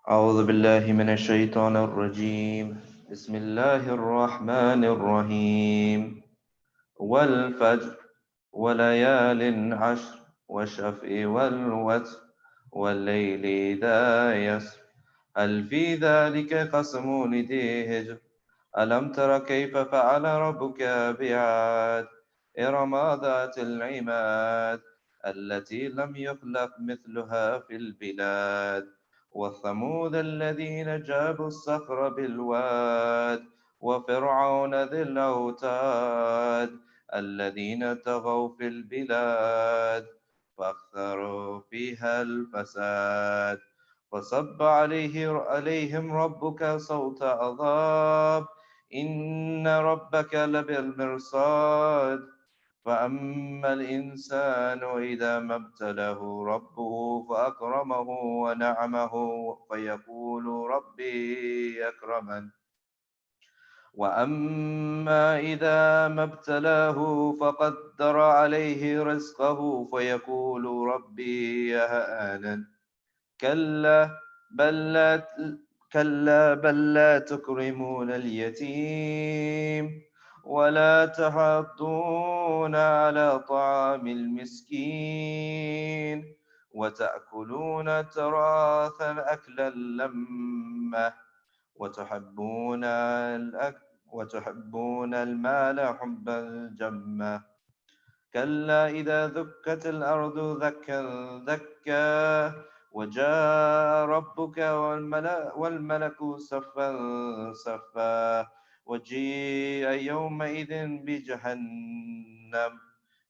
أعوذ بالله من الشيطان الرجيم. بسم الله الرحمن الرحيم. والفجر وليال عشر والشفع والوتر والليل إذا يسر هل في ذلك قسم ذي هجر ألم تر كيف فعل ربك بعاد إرم ذات العماد التي لم يخلق مثلها في البلاد وثمود الذين جابوا الصخر بالواد وفرعون ذي الأوتاد الذين طغوا في البلاد فأكثروا فيها الفساد فصب عليهم ربك صوت عذاب إن ربك لبالمرصاد فأما الإنسان إذا ما ابتلاه ربه فأكرمه ونعمه فيقول ربي أكرمن وأما إذا ما ابتلاه فقدر عليه رزقه فيقول ربي أهانن كلا بل لا كلا بل لا تكرمون اليتيم ولا تحاضون على طعام المسكين وتأكلون التراث أكلا لما وتحبون المال حبا جما كلا إذا دكت الأرض دكا دكا وجاء ربك والملك صفا صفا وجيء يومئذ بجهنم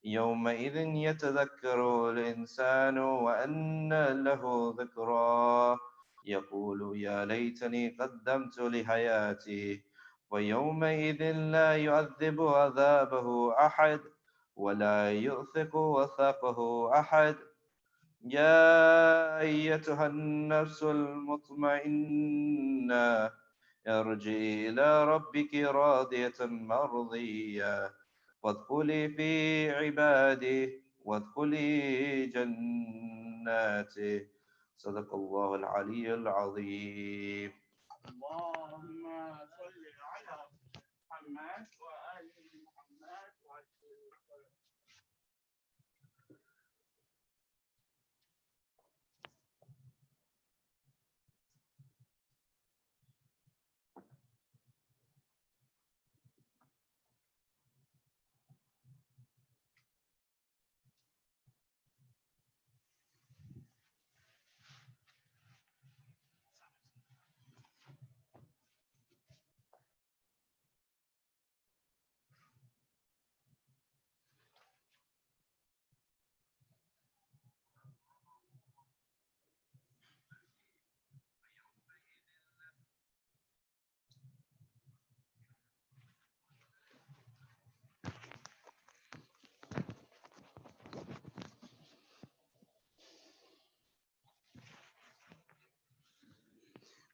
يومئذ يتذكر الإنسان وأنى له ذكرى يقول يا ليتني قدمت لحياتي ويومئذ لا يعذب عذابه أحد ولا يؤثق وثاقه أحد يا أيتها النفس المطمئنة ارجعي إلى ربك راضية مرضية وادخلي في عبادي وادخلي جناتي صدق الله العلي العظيم. اللهم صل على محمد وآل محمد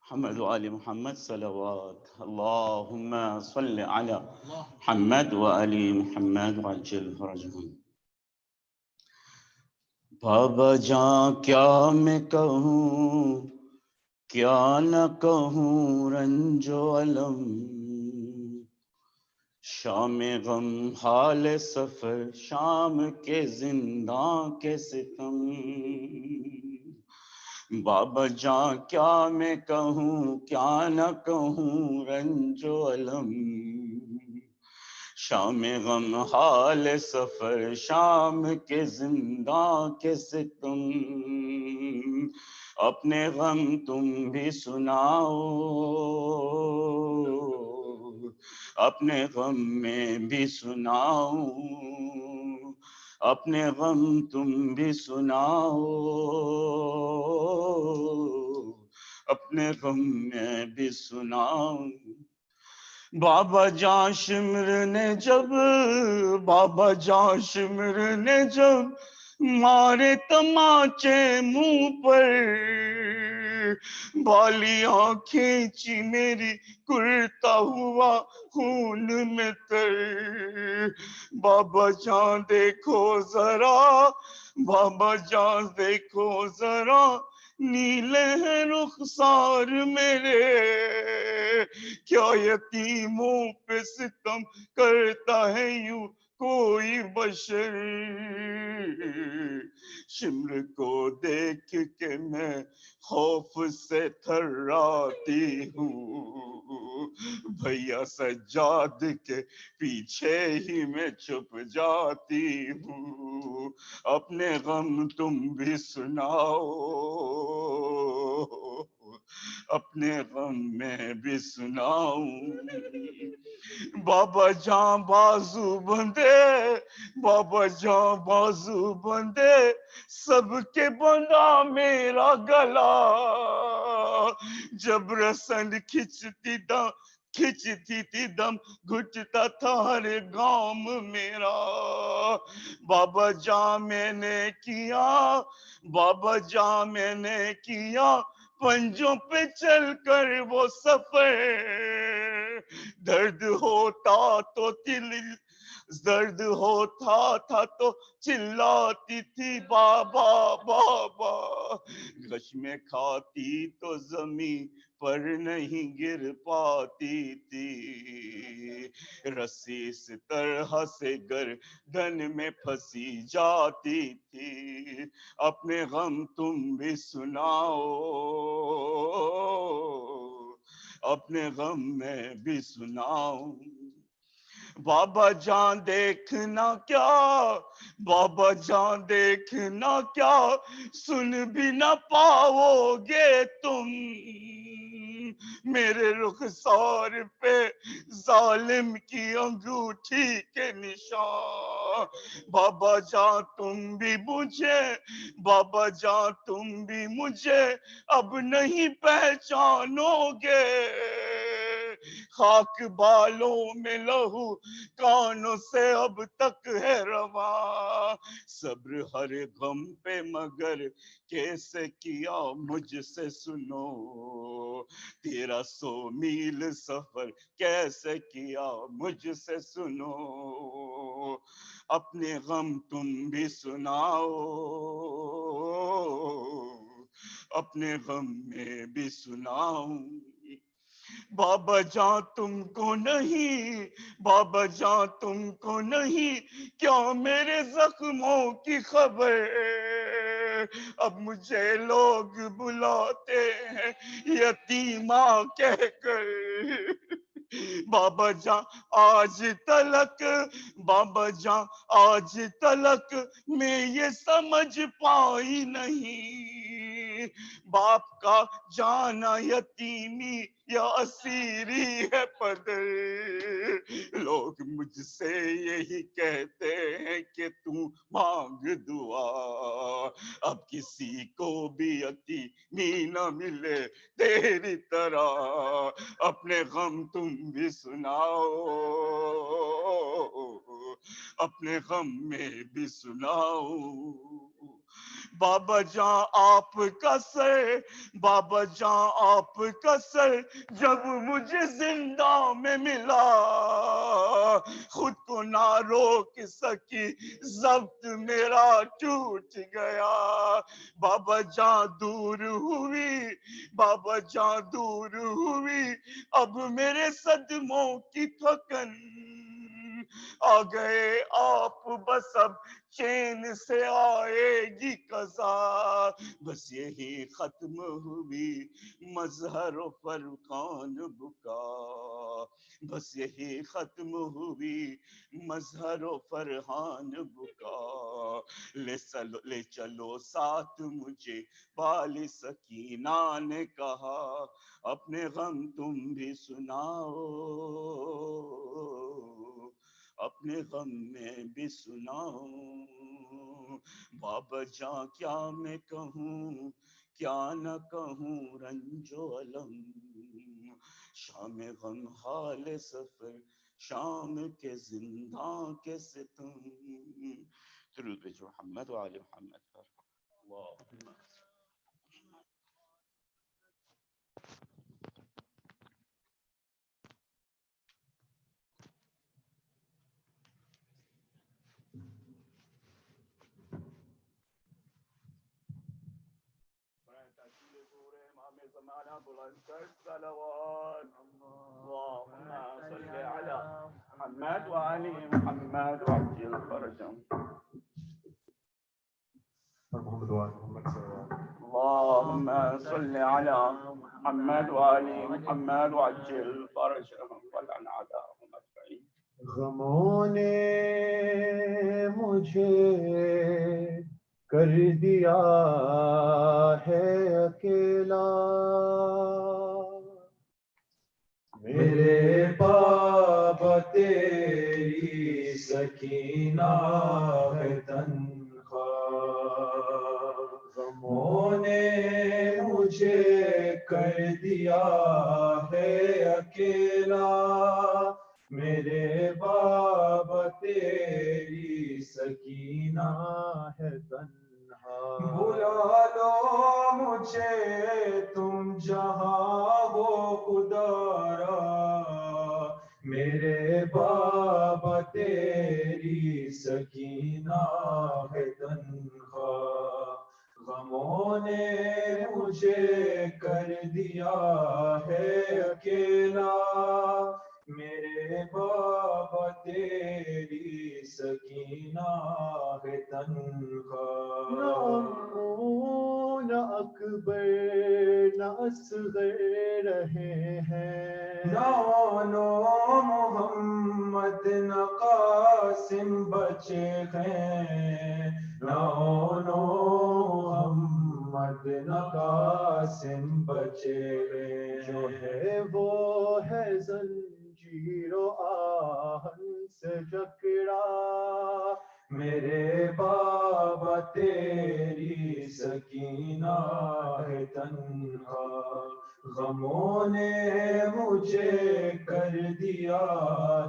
محمد وآل محمد صلوات. اللهم صل على محمد وآل محمد وعجل فرجهم. बाबा जान क्या मैं कहूँ क्या न कहूँ रंजो अलम शाम गम हाल सफर शाम के जिंदा के सितम बाबा जान क्या मैं कहूँ क्या न कहूँ रंजो अलम शाम गम हाल सफर शाम के जिंदा के सितम अपने गम तुम भी सुनाओ अपने गम में भी सुनाओ अपने गम तुम भी सुनाओ अपने गम में भी सुनाओ बाबा जान शिमर ने जब बाबा जान शिमर ने जब मारे तमाचे मुंह पर बालियां खींची मेरी कुर्ता हुआ खून में तर बाबा जान देखो जरा बाबा जान देखो जरा نیلے ہیں رخسار میرے، کیا یتیموں پہ ستم کرتا ہے یوں کوئی بشر، شمر کو دیکھ کے میں خوف سے تھراتی ہوں، بھیا سجاد کے پیچھے ہی میں چھپ جاتی ہوں، اپنے غم تم بھی سناؤ، اپنے غم میں بھی سناؤں، بابا جان بازو بندے، بابا جان بازو بندے، سب کے بندہ میرا گلا، جب رسن کھچتی تھی دم گھٹتا تھا ہر گام میرا، بابا جان میں نے کیا، بابا جان میں نے کیا پنجوں پہ چل کر وہ سفر، درد ہوتا تو درد ہوتا تھا تو چلاتی تھی بابا بابا، گش میں کھاتی تو زمین پر نہیں گر پاتی تھی، رسی اس طرح سے گردن میں پھنسی جاتی تھی، اپنے غم تم بھی سناؤ، اپنے غم میں بھی سناؤ، بابا جان دیکھنا کیا، بابا جان دیکھنا کیا، سن بھی نہ پاؤ گے تم، میرے رخسار پہ ظالم کی انگوٹھی کے نشان، بابا جان تم بھی مجھے، بابا جان تم بھی مجھے اب نہیں پہچانو گے، خاک بالوں میں لہو کانوں سے اب تک ہے رواں، صبر ہر غم پہ مگر کیسے کیا مجھ سے سنو، 1300 میل سفر کیسے کیا مجھ سے سنو، اپنے غم تم بھی سناؤ، اپنے غم میں بھی سناؤ، بابا جان تم کو نہیں، بابا جان تم کو نہیں کیا میرے زخموں کی خبر، اب مجھے لوگ بلاتے ہیں یتیمہ کہہ کر، بابا جان آج تلک، بابا جان آج تلک میں یہ سمجھ پائی نہیں، باپ کا جانا یتیمی یا اسیری ہے پدر، لوگ مجھ سے یہی کہتے ہیں کہ تو مانگ دعا، اب کسی کو بھی یتیمی نہ ملے تیری طرح، اپنے غم تم بھی سناؤ، اپنے غم میں بھی سناؤ، بابا جان آپ کا سر، بابا جان آپ کا سر جب مجھے زندہ میں ملا، خود کو نہ روک سکی ضبط میرا ٹوٹ گیا، بابا جان دور ہوئی، بابا جان دور ہوئی اب میرے صدموں کی تھکن، آ گئے آپ بس اب چین سے آئے گی قضا، بس یہی ختم ہوئی مظہر و فرقان بکا، بس یہی ختم ہوئی مظہر و فرحان بکا، لے چلو ساتھ مجھے بالی سکینہ نے کہا، اپنے غم تم بھی سناؤ، اپنے غم میں بھی سناؤ، بابا جان کیا میں کہوں کیا نہ کہوں رنج و الم، شام غم حال سفر شام کے زنداں کے ستم، درود بھیج محمد و آل محمد پر، اللہم وسلم على بلند الصلوات. اللهم صل على محمد وآل محمد وعجل فرجهم. اللهم صل على محمد وآل محمد وعجل فرجهم ولعن أعداءهم أجمعين. غموں نے مجھے کر دیا ہے اکیلا، میرے بابا تیری سکینہ ہے تنہا، غموں نے مجھے کر دیا ہے اکیلا، میرے بابا تیری سکینہ ہے تنہا، بلا لو مجھے تم جہاں ہو خدا را، میرے بابا تیری سکینہ ہے تنہا، غموں نے مجھے کر دیا ہے اکیلا، میرے بابا تیری سکینہ ہے تنہا، نہ امو نہ اکبر نہ اصغر رہے ہیں، نہ نو محمد نہ قاسم بچے ہیں، نہ نو محمد نہ قاسم بچے ہیں، جو ہے وہ ہے زنجیر و آہن سے جکڑا، میرے بابا تیری سکینہ ہے تنہا، غموں نے مجھے کر دیا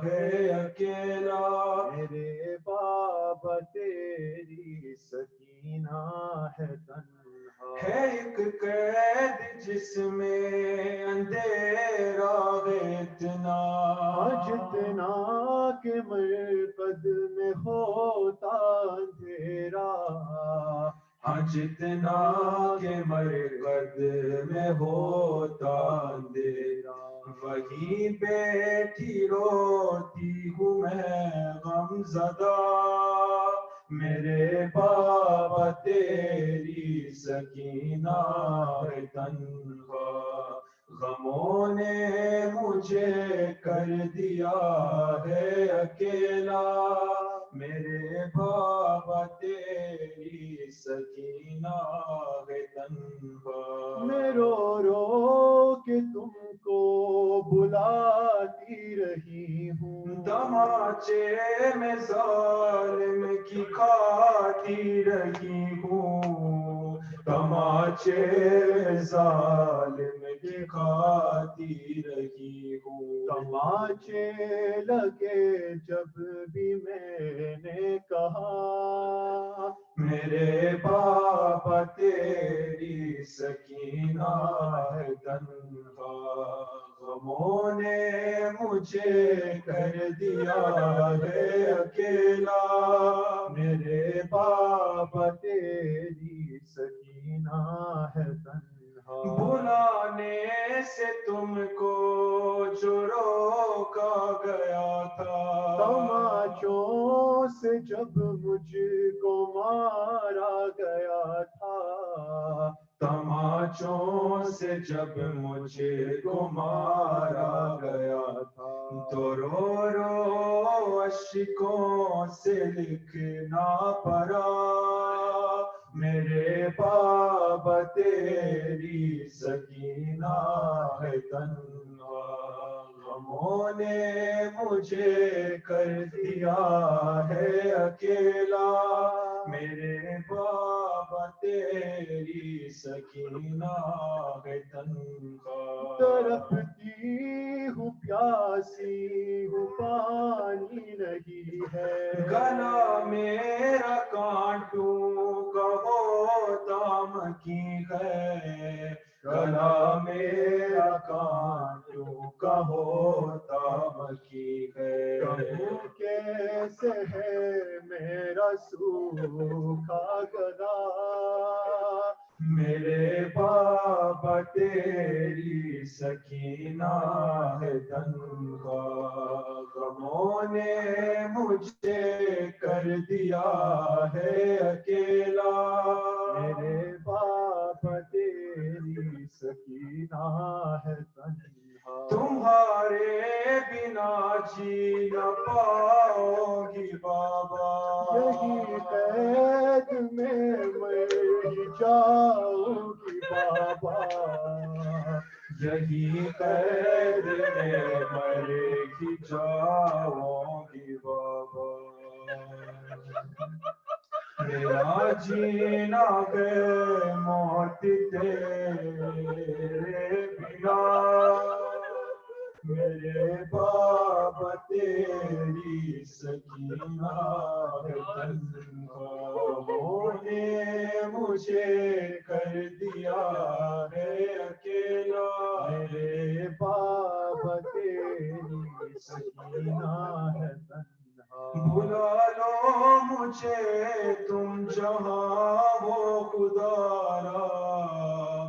ہے اکیلا، میرے بابا تیری سکینہ ہے تنہا، ہے ایک قید جس میں اندھیرا ہے اتنا، جتنا کہ مرقد میں ہوتا اندھیرا، ہاں جتنا کہ مرقد میں ہوتا اندھیرا، وہیں بیٹھی روتی ہوں میں غم زدہ، میرے بابا تیری سکینہ ہے تنہا، غموں نے مجھے کر دیا ہے اکیلا، میرے بابا تیری سکینہ ہے تنہا، میں رو رو کے تم کو بلاتی رہی ہوں، تماچے میں ظالم کی کھاتی رہی ہوں، تماچے میں ظالم کی کھاتی رہی ہوں، تماچے لگے جب بھی میں نے کہا، میرے بابا تیری سکینہ ہے تنہا، غموں نے مجھے کر دیا ہے اکیلا، میرے بابا تیری سکینہ ہے تنہا، بلانے سے تم کو جو روکا گیا تھا، تماچوں سے جب مجھ کو مارا گیا تھا، تماچوں سے جب مجھے کو مارا گیا تھا، تو رو رو اشکوں سے لکھنا پڑا، میرے بابا تیری سکینہ ہے تنہا، غموں نے مجھے کر دیا ہے اکیلا، میرے بابا تیری سکینہ ہے تنہا، تڑپتی ہوں پیاسی ہوں پانی نہیں ہے، گلا میرا کانٹوں کا ہوتا مکی ہے، گلا میرا کانٹوں کا ہوتا مکی ہے، کہوں کیسے ہے میرا سوکھا گلا، میرے بابا تیری سکینہ ہے تنہا غموں نے مجھے کر دیا ہے اکیلا میرے باپ تیری سکینہ ہے تنہا تمہارے بنا جی نہ پاؤں گی بابا یہی قید میں یہی جاؤں گی بابا یہی قید میں ہی جاؤں گی بابا میرا جینا گئے موت تیرے بنا میرے بابا تیری سکینہ ہے تنہا نے مجھے کر دیا ہے اکیلا میرے بابا تیری سکینہ ہے تنہا بلا لو مجھے تم جہاں وہ خدا را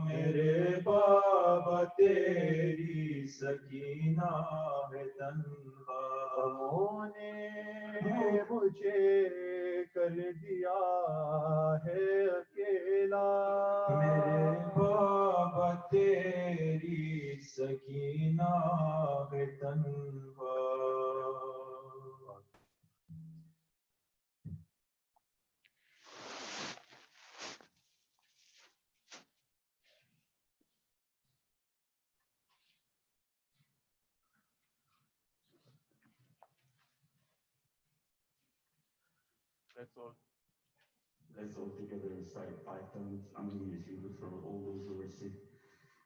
میرے بابا تیری سکینہ ہے تنہا غموں نے مجھے کر دیا ہے اکیلا میرے بابا تیری سکینہ ہے تنہا Let's all together recite 5 times. I'm going to use you for all those who are sick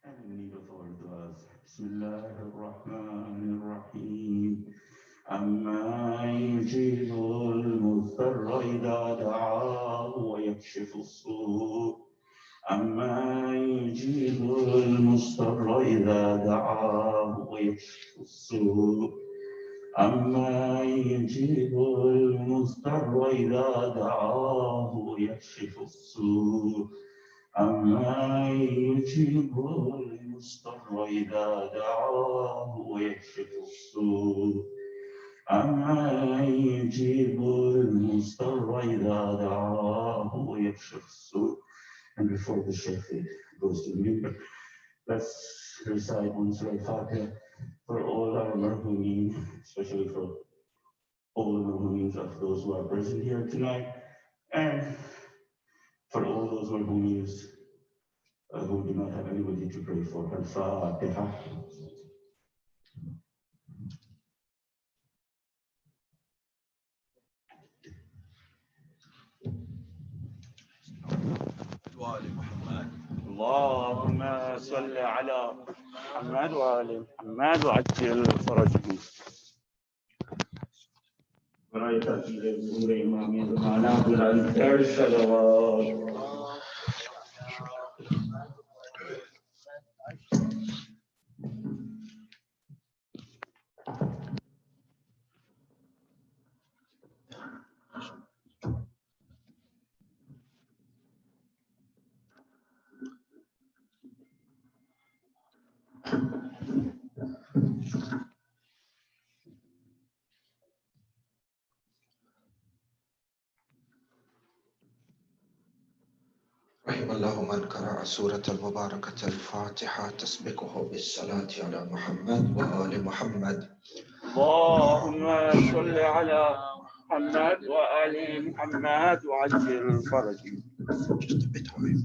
and in need of our du'as. Bismillah ar-Rahman ar-Rahim. أما يجيب المضطر إذا دعاه ويكشف السوء أما يجيب المضطر إذا دعاه ويكشف السوء أما يجيب المضطر إذا دعاه ويكشف السوء أما يجيب المضطر إذا دعاه ويكشف السوء أما يجيب المضطر إذا دعاه ويكشف السوء. And before the Sheikh goes to the minbar, let's recite one Surah Al-Fatiha for all our marhumin, especially for all the marhumins of those who are present here tonight, and for all those marhumins who do not have anybody to pray for. Al-Fatiha. اللهم صل على محمد وآل محمد وعجل فرجهم. برائے تاکید حضور امامی زمانہ بلند کر صلوات. رحم الله من قرأ سورة المباركة الفاتحة تسبقه بالصلاة على محمد وآل محمد. اللهم صل على محمد وآل محمد وعجل فرجهم. Just a bit high.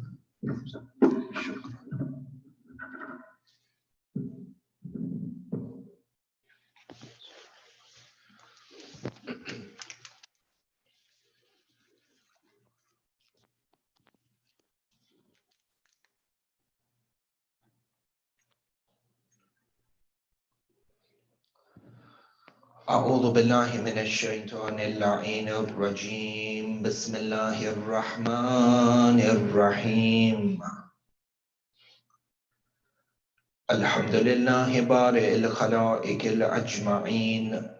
شكرا. أعوذ بالله من الشيطان اللعين الرجيم. بسم الله الرحمن الرحيم. الحمد لله بارئ الخلائق الأجمعين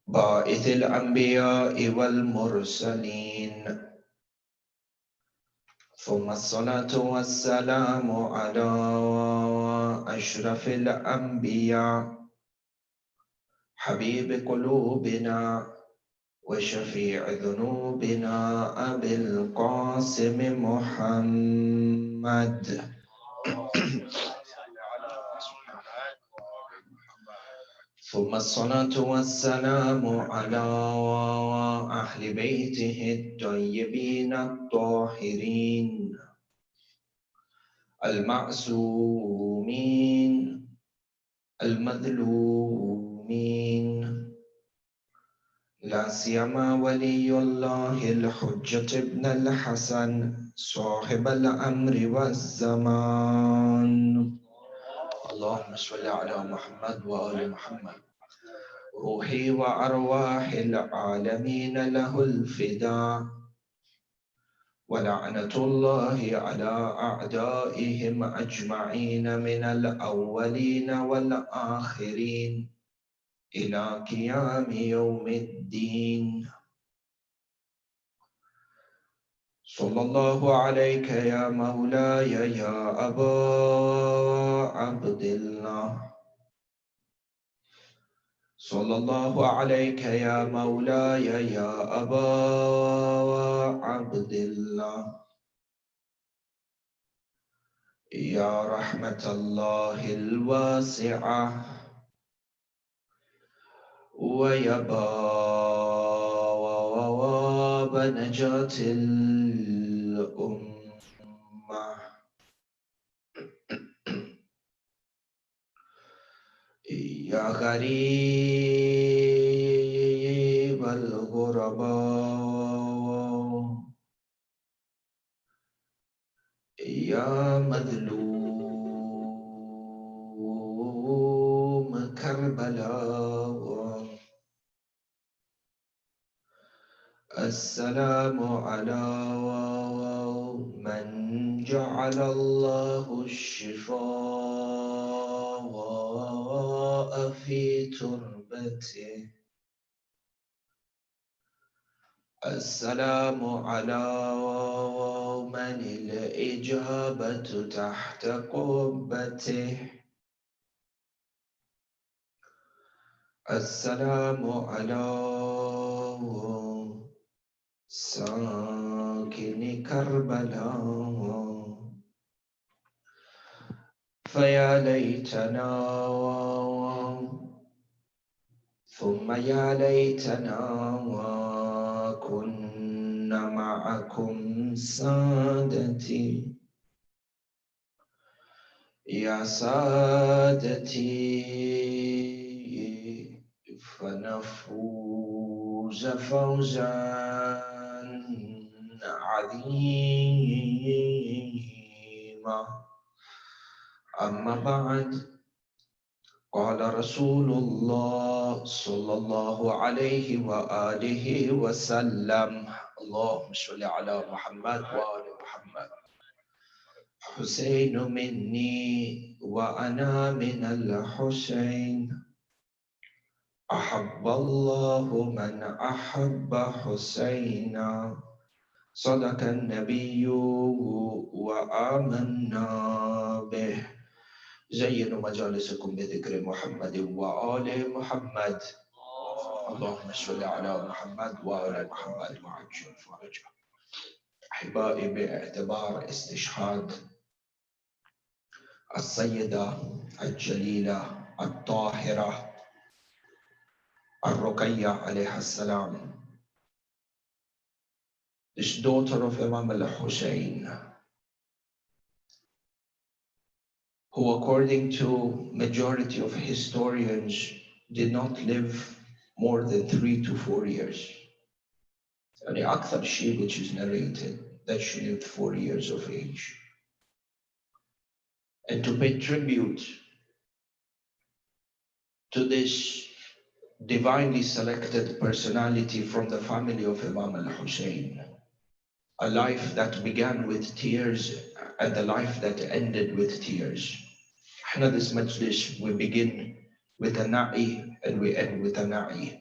باعث الأنبياء والمرسلين ثم الصلاة والسلام على أشرف الأنبياء حبيب قلوبنا وشفيع ذنوبنا أبي القاسم محمد. ثم الصلاة والسلام على أهل بيته الطيبين الطاهرين المعصومين المظلومين، لا سيما ولي الله الحجة ابن الحسن صاحب الأمر والزمان. اللهم صل على محمد وآل محمد. روحي وأرواح العالمين له الفداء، ولعنة الله على أعدائهم أجمعين من الأولين والآخرين إلى قيام يوم الدين. صلى الله عليك يا مولاي يا أبا عبد الله، صلى الله عليك يا مولاي يا أبا عبد الله، يا رحمة الله الواسعة ويا باب نجاة الأمة. يا غريب الغرباء، يا مظلوم كربلاء، السلام على من جعل الله الشفاء في تربته، السلام على من الإجابة تحت قبته، السلام على ساكن كربلاء. فيا ليتنا ثم يا ليتنا كنا معكم سادتي، يا سادتي، فنفوز فوزا عظيما. أما بعد، قال رسول الله صلى الله عليه وآله وسلم، اللهم صل على محمد وآل محمد. حسين مني وأنا من الحسين، أحب الله من أحب حسينا، صدق النبي وآمنا به. زينوا مجالسكم بذكر محمد وآل محمد. اللهم صل على محمد وآل محمد وعجل فرجه. أحبائي، باعتبار استشهاد السيدة الجليلة الطاهرة الرقية عليها السلام, this daughter of Imam al-Hussein, who according to majority of historians did not live more than 3 to 4 years. And the Akthar Shi, which is narrated, that she lived 4 years of age. And to pay tribute to this divinely selected personality from the family of Imam al-Hussein, a life that began with tears and a life that ended with tears. This majlis, we begin with a na'i and we end with a na'i.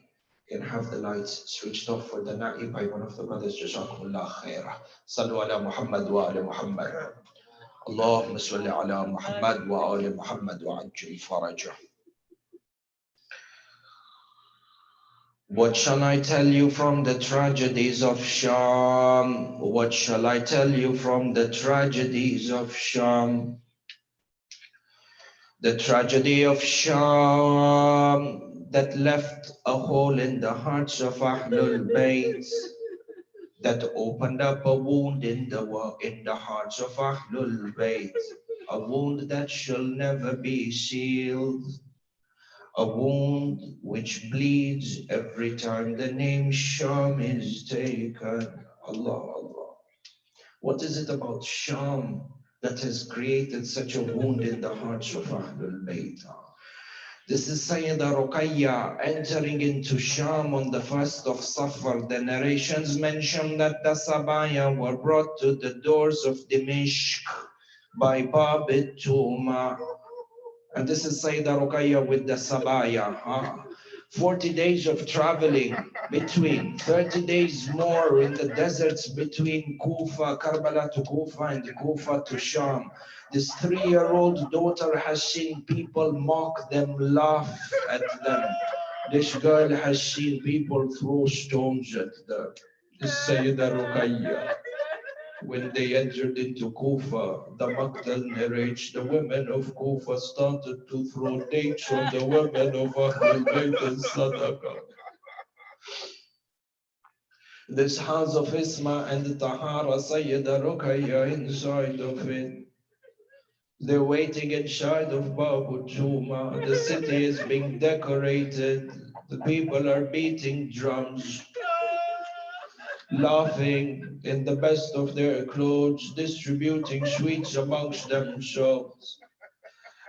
can have the lights switched off for the na'i by one of the brothers. Jazakumullah khairah. Sallu ala Muhammad wa ala Muhammad. Allahumma salli ala Muhammad wa ala Muhammad wa ajil farajah. What shall I tell you from the tragedies of Sham? What shall I tell you from the tragedies of Sham? The tragedy of Sham that left a hole in the hearts of Ahlul Bayt, that opened up a wound in the hearts of Ahlul Bayt, a wound that shall never be sealed. A wound which bleeds every time the name Sham is taken. Allah, Allah. What is it about Sham that has created such a wound in the hearts of Ahlul Bayt? This is Sayeda Ruqayyah entering into Sham on the 1st of Safar. The narrations mention that the Sabaya were brought to the doors of Dimishq by Bab Tuma. And this is Sayeda Ruqayyah with the Sabaya. 40 days of traveling between, 30 days more in the deserts between Kufa, Karbala to Kufa and Kufa to Sham. This 3-year-old daughter has seen people mock them, laugh at them. This girl has seen people throw stones at them. This Sayeda Ruqayyah. When they entered into Kufa, the Maktal narrates, the women of Kufa started to throw dates on the women of Ahlul Bayt and Sadaqah. This house of Isma and Tahara Sayeda Ruqayyah inside of it. They're waiting inside of Babu Juma. The city is being decorated. The people are beating drums, laughing in the best of their clothes, distributing sweets amongst themselves.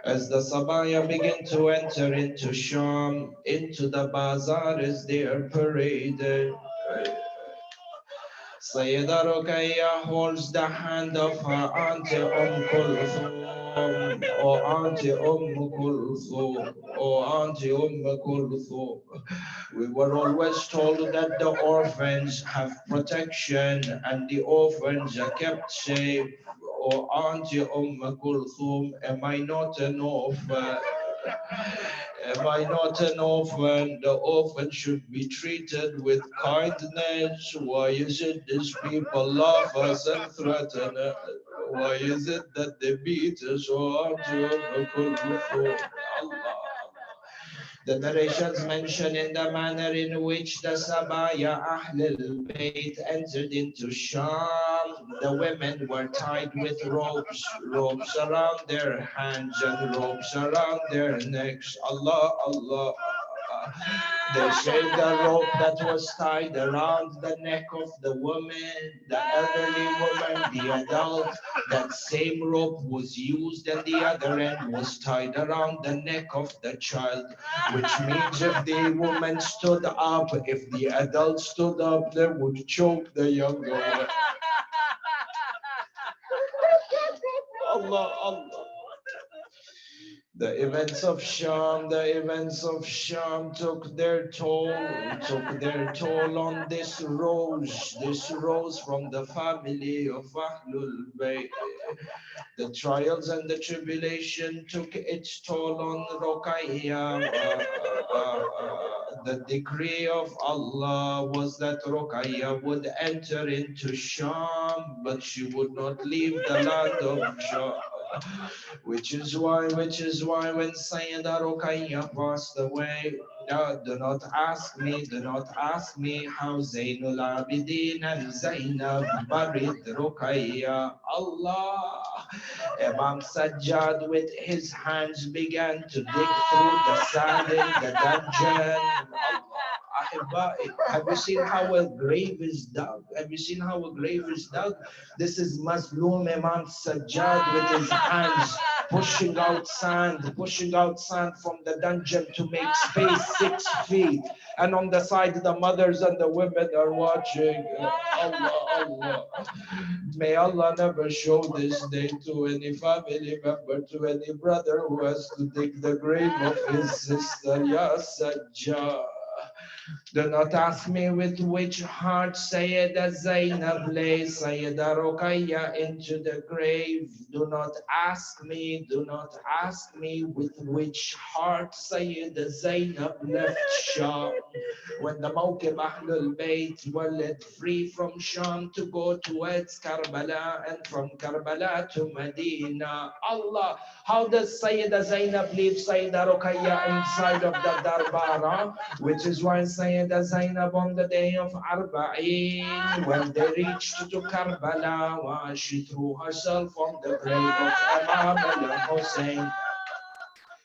As the Sabaya begin to enter into Sham, into the bazaar as they are paraded, Sayeda Ruqayyah holds the hand of her auntie Kulthum, or auntie Kulthum, or auntie Kulthum. We were always told that the orphans have protection and the orphans are kept safe. Or auntie Kulthum, am I not an orphan? Am I not an orphan? The orphan should be treated with kindness. Why is it these people laugh us and threaten us? Why is it that they beat us? Oh, Allah. The narrations mention in the manner in which the Sabaya Ahlul Bayt entered into Sham. The women were tied with ropes around their hands and ropes around their necks. Allah, Allah. They say the rope that was tied around the neck of the woman, the elderly woman, the adult, that same rope was used and the other end was tied around the neck of the child, which means if the woman stood up, if the adult stood up, they would choke the younger one. Allah, Allah. The events of Sham took their toll on this rose from the family of Ahlul Bayt. The trials and the tribulation took its toll on Ruqayyah. The decree of Allah was that Ruqayyah would enter into Sham, but she would not leave the land of Sham. Which is why when Sayeda Ruqayyah passed away, do not ask me how Zainul Abidin and Zainab buried Ruqayyah. Allah. Imam Sajjad with his hands began to dig through the sand in the dungeon. Have you seen how a grave is dug? This is Mazloom Imam Sajjad with his hands pushing out sand from the dungeon to make space 6 feet. And on the side, the mothers and the women are watching. Allah, Allah. May Allah never show this day to any family member, to any brother who has to dig the grave of his sister. Ya Sajjad. Do not ask me with which heart Sayeda Zainab lay Sayeda Ruqayyah into the grave. Do not ask me with which heart Sayeda Zainab left Sham. When the Mawqib Ahlul Bayt were led free from Sham to go towards Karbala and from Karbala to Medina. Allah, how does Sayyida Zainab leave Sayyida Ruqayyah inside of the Darbara? Which is why Sayyida Zainab on the day of Arba'in, when they reached to Karbala, she threw herself on the grave of Imam al-Hussein.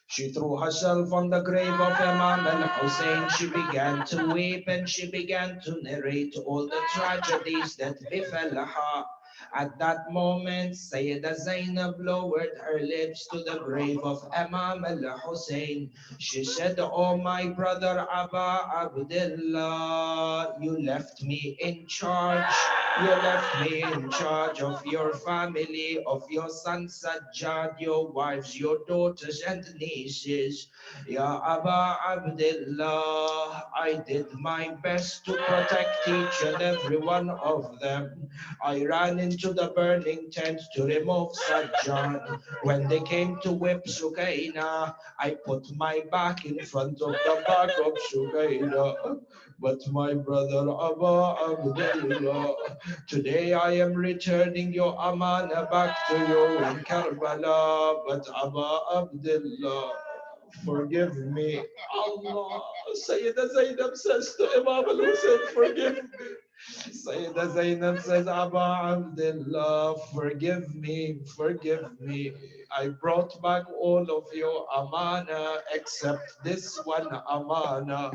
She threw herself on the grave of Imam al-Hussein. She began to weep and she began to narrate all the tragedies that befell her. At that moment, Sayyida Zainab lowered her lips to the grave of Imam al-Hussein. She said, "Oh my brother Aba Abdullah, you left me in charge. You left me in charge of your family, of your son Sajjad, your wives, your daughters and nieces. Ya Aba Abdullah, I did my best to protect each and every one of them. I ran into the burning tent to remove Sajjad. When they came to whip Sukaina, I put my back in front of the back of Sukaina. But my brother Aba Abdullah, today I am returning your amana back to you in Karbala. But Aba Abdullah, forgive me." Allah, Sayyida Zainab says to Imam al-Hussein, "Forgive me." Sayyida Zainab says, "Aba Abdullah, forgive me, forgive me. I brought back all of your amana except this one amana.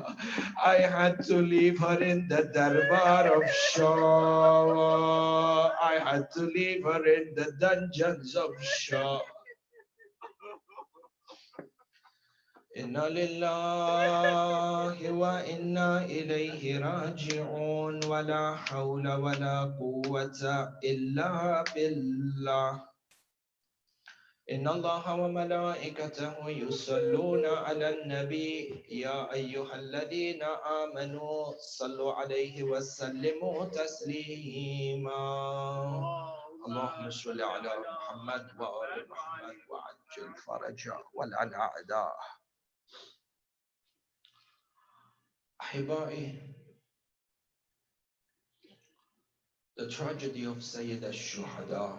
I had to leave her in the darbar of Shah. I had to leave her in the dungeons of Shah." Inna lillahi wa inna ilayhi raji'un wa la hawla wa la quwwata illa billah. Inna Allaha wa malaikatahu yusalluna ala nabi ya ayyuhalladhina amanu sallu alayhi wa sallimu taslima. Allahumma salli ala Muhammad wa ali Muhammad wa ajil faraja wal an a'dah. Ahibai, the tragedy of Sayyida Shuhada,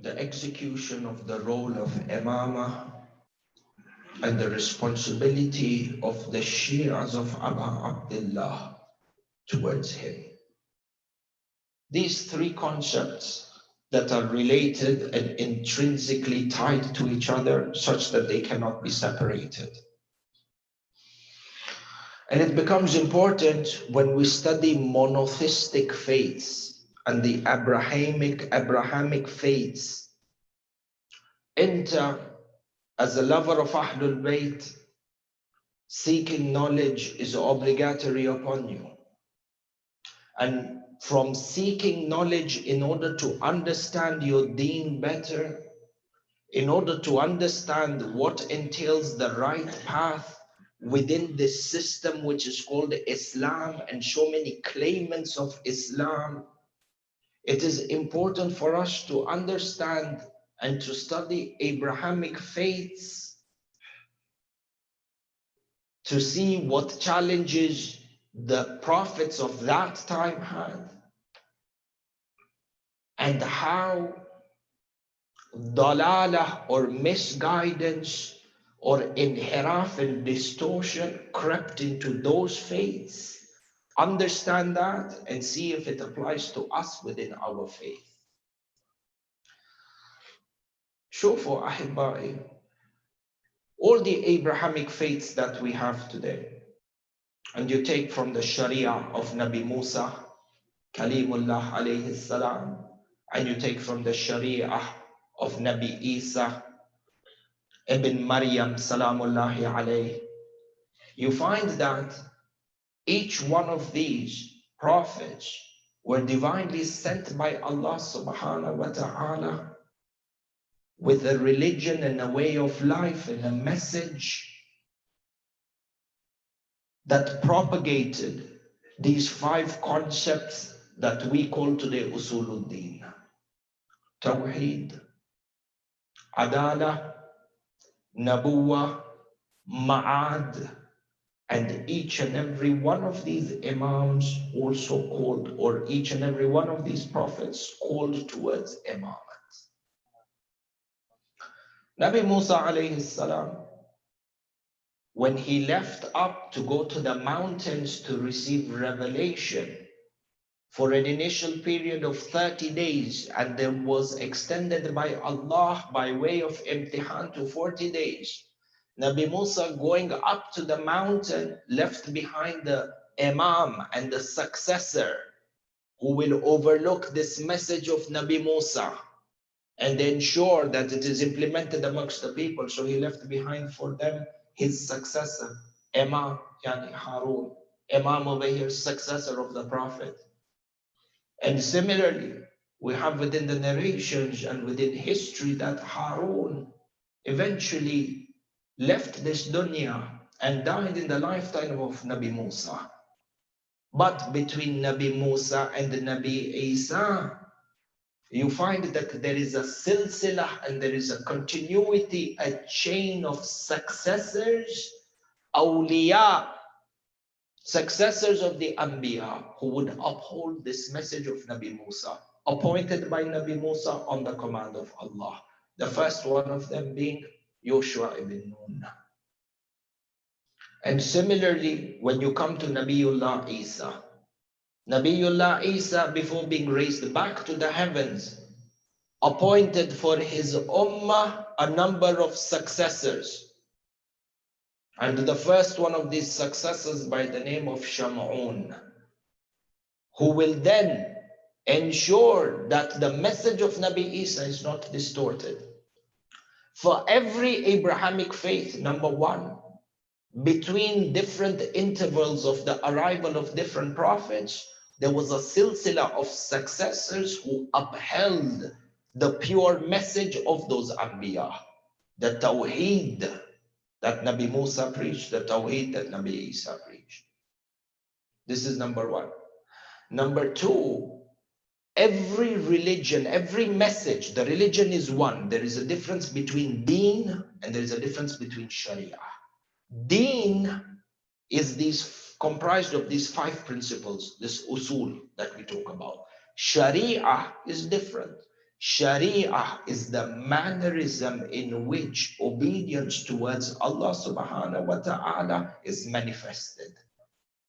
the execution of the role of Imama, and the responsibility of the Shias of Aba Abdullah towards him. These three concepts that are related and intrinsically tied to each other such that they cannot be separated. And it becomes important when we study monotheistic faiths and the Abrahamic faiths. Enter as a lover of Ahlul Bayt, seeking knowledge is obligatory upon you. And from seeking knowledge in order to understand your deen better, in order to understand what entails the right path within this system which is called Islam and so many claimants of Islam, it is important for us to understand and to study Abrahamic faiths to see what challenges the prophets of that time had and how dalalah or misguidance or inhiraf and distortion crept into those faiths. Understand that and see if it applies to us within our faith. Shufu Ahibai, all the Abrahamic faiths that we have today, and you take from the Sharia of Nabi Musa, Kalimullah alayhi salam, and you take from the Sharia of Nabi Isa, Ibn Maryam salamullahi alayhi, you find that each one of these prophets were divinely sent by Allah subhanahu wa ta'ala with a religion and a way of life and a message that propagated these 5 concepts that we call today Usuluddin. Tawheed, Adala, Nabuwa, Ma'ad, and each and every one of these Imams also called, or each and every one of these prophets called towards Imamat. Nabi Musa alayhi salam, when he left up to go to the mountains to receive revelation for an initial period of 30 days, and then was extended by Allah by way of imtihan to 40 days. Nabi Musa going up to the mountain left behind the Imam and the successor who will overlook this message of Nabi Musa and ensure that it is implemented amongst the people. So he left behind for them his successor, Imam, Yani Harun. Imam over here, successor of the Prophet. And similarly, we have within the narrations and within history that Harun eventually left this dunya and died in the lifetime of Nabi Musa. But between Nabi Musa and Nabi Isa, you find that there is a silsilah and there is a continuity, a chain of successors, awliya, successors of the Anbiya, who would uphold this message of Nabi Musa, appointed by Nabi Musa on the command of Allah. The first one of them being Yoshua ibn Nun. And similarly, when you come to Nabiullah Isa, Nabiullah Isa, before being raised back to the heavens, appointed for his ummah a number of successors. And the first one of these successors by the name of Shamun, who will then ensure that the message of Nabi Isa is not distorted. For every Abrahamic faith, number one, between different intervals of the arrival of different prophets, there was a silsila of successors who upheld the pure message of those Anbiya, the Tawheed that Nabi Musa preached, the Tawheed that Nabi Isa preached. This is number one. Number two, every religion, every message, the religion is one. There is a difference between deen and there is a difference between sharia. Deen is comprised of these 5 principles, this usul that we talk about. Sharia is different. Sharia is the mannerism in which obedience towards Allah subhanahu wa ta'ala is manifested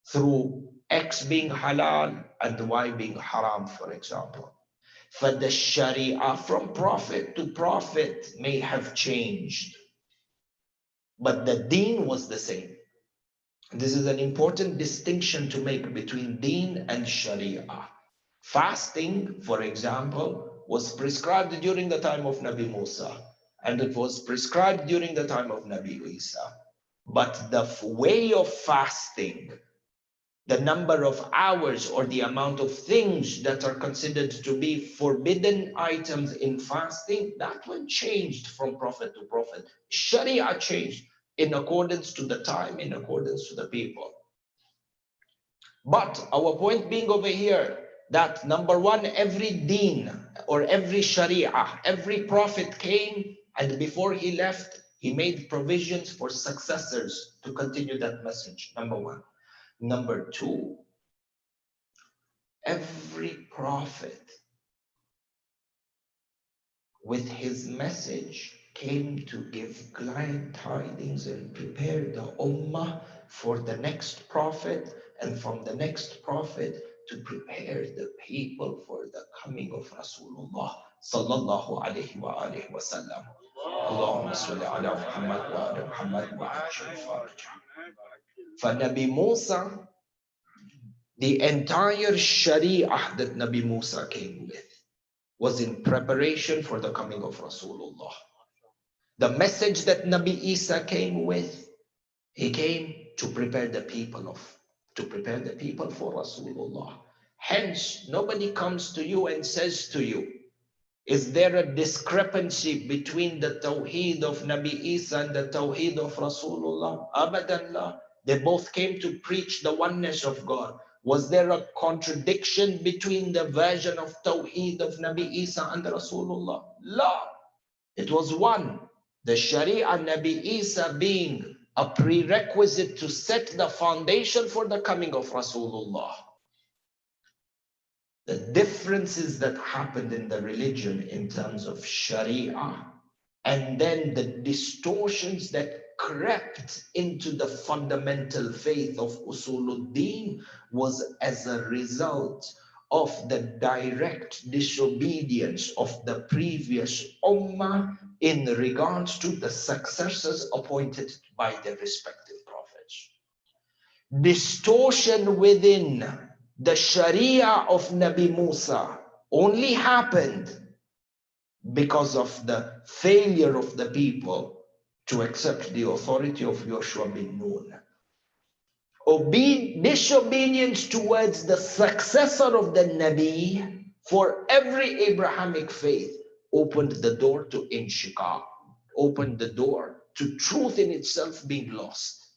through X being halal and Y being haram, for example. For the Sharia from prophet to prophet may have changed, but the deen was the same. This is an important distinction to make between deen and sharia. Fasting, for example, was prescribed during the time of Nabi Musa, and it was prescribed during the time of Nabi Isa. But the way of fasting, the number of hours or the amount of things that are considered to be forbidden items in fasting, that one changed from prophet to prophet. Sharia changed in accordance to the time, in accordance to the people. But our point being over here, that number one, every deen or every sharia, every prophet came, and before he left, he made provisions for successors to continue that message, number one. Number two, every prophet with his message came to give glad tidings and prepare the ummah for the next prophet, and from the next prophet to prepare the people for the coming of Rasulullah sallallahu alayhi wa alihi wa sallam. Allahumma salli ala Muhammad wa ala Muhammad wa ajil farja. For Nabi Musa, the entire Sharia that Nabi Musa came with was in preparation for the coming of Rasulullah. The message that Nabi Isa came with, he came to prepare the people for Rasulullah. Hence, nobody comes to you and says to you, is there a discrepancy between the Tawheed of Nabi Isa and the Tawheed of Rasulullah? Abadan la. They both came to preach the oneness of God. Was there a contradiction between the version of Tawheed of Nabi Isa and Rasulullah? La. It was one. The Sharia Nabi Isa being a prerequisite to set the foundation for the coming of Rasulullah. The differences that happened in the religion in terms of Sharia, and then the distortions that crept into the fundamental faith of Usuluddin was as a result of the direct disobedience of the previous Ummah in regards to the successors appointed by their respective prophets. Distortion within the Sharia of Nabi Musa only happened because of the failure of the people to accept the authority of Joshua bin Nun. Disobedience towards the successor of the Nabi for every Abrahamic faith opened the door to inshiqaq, opened the door to truth in itself being lost.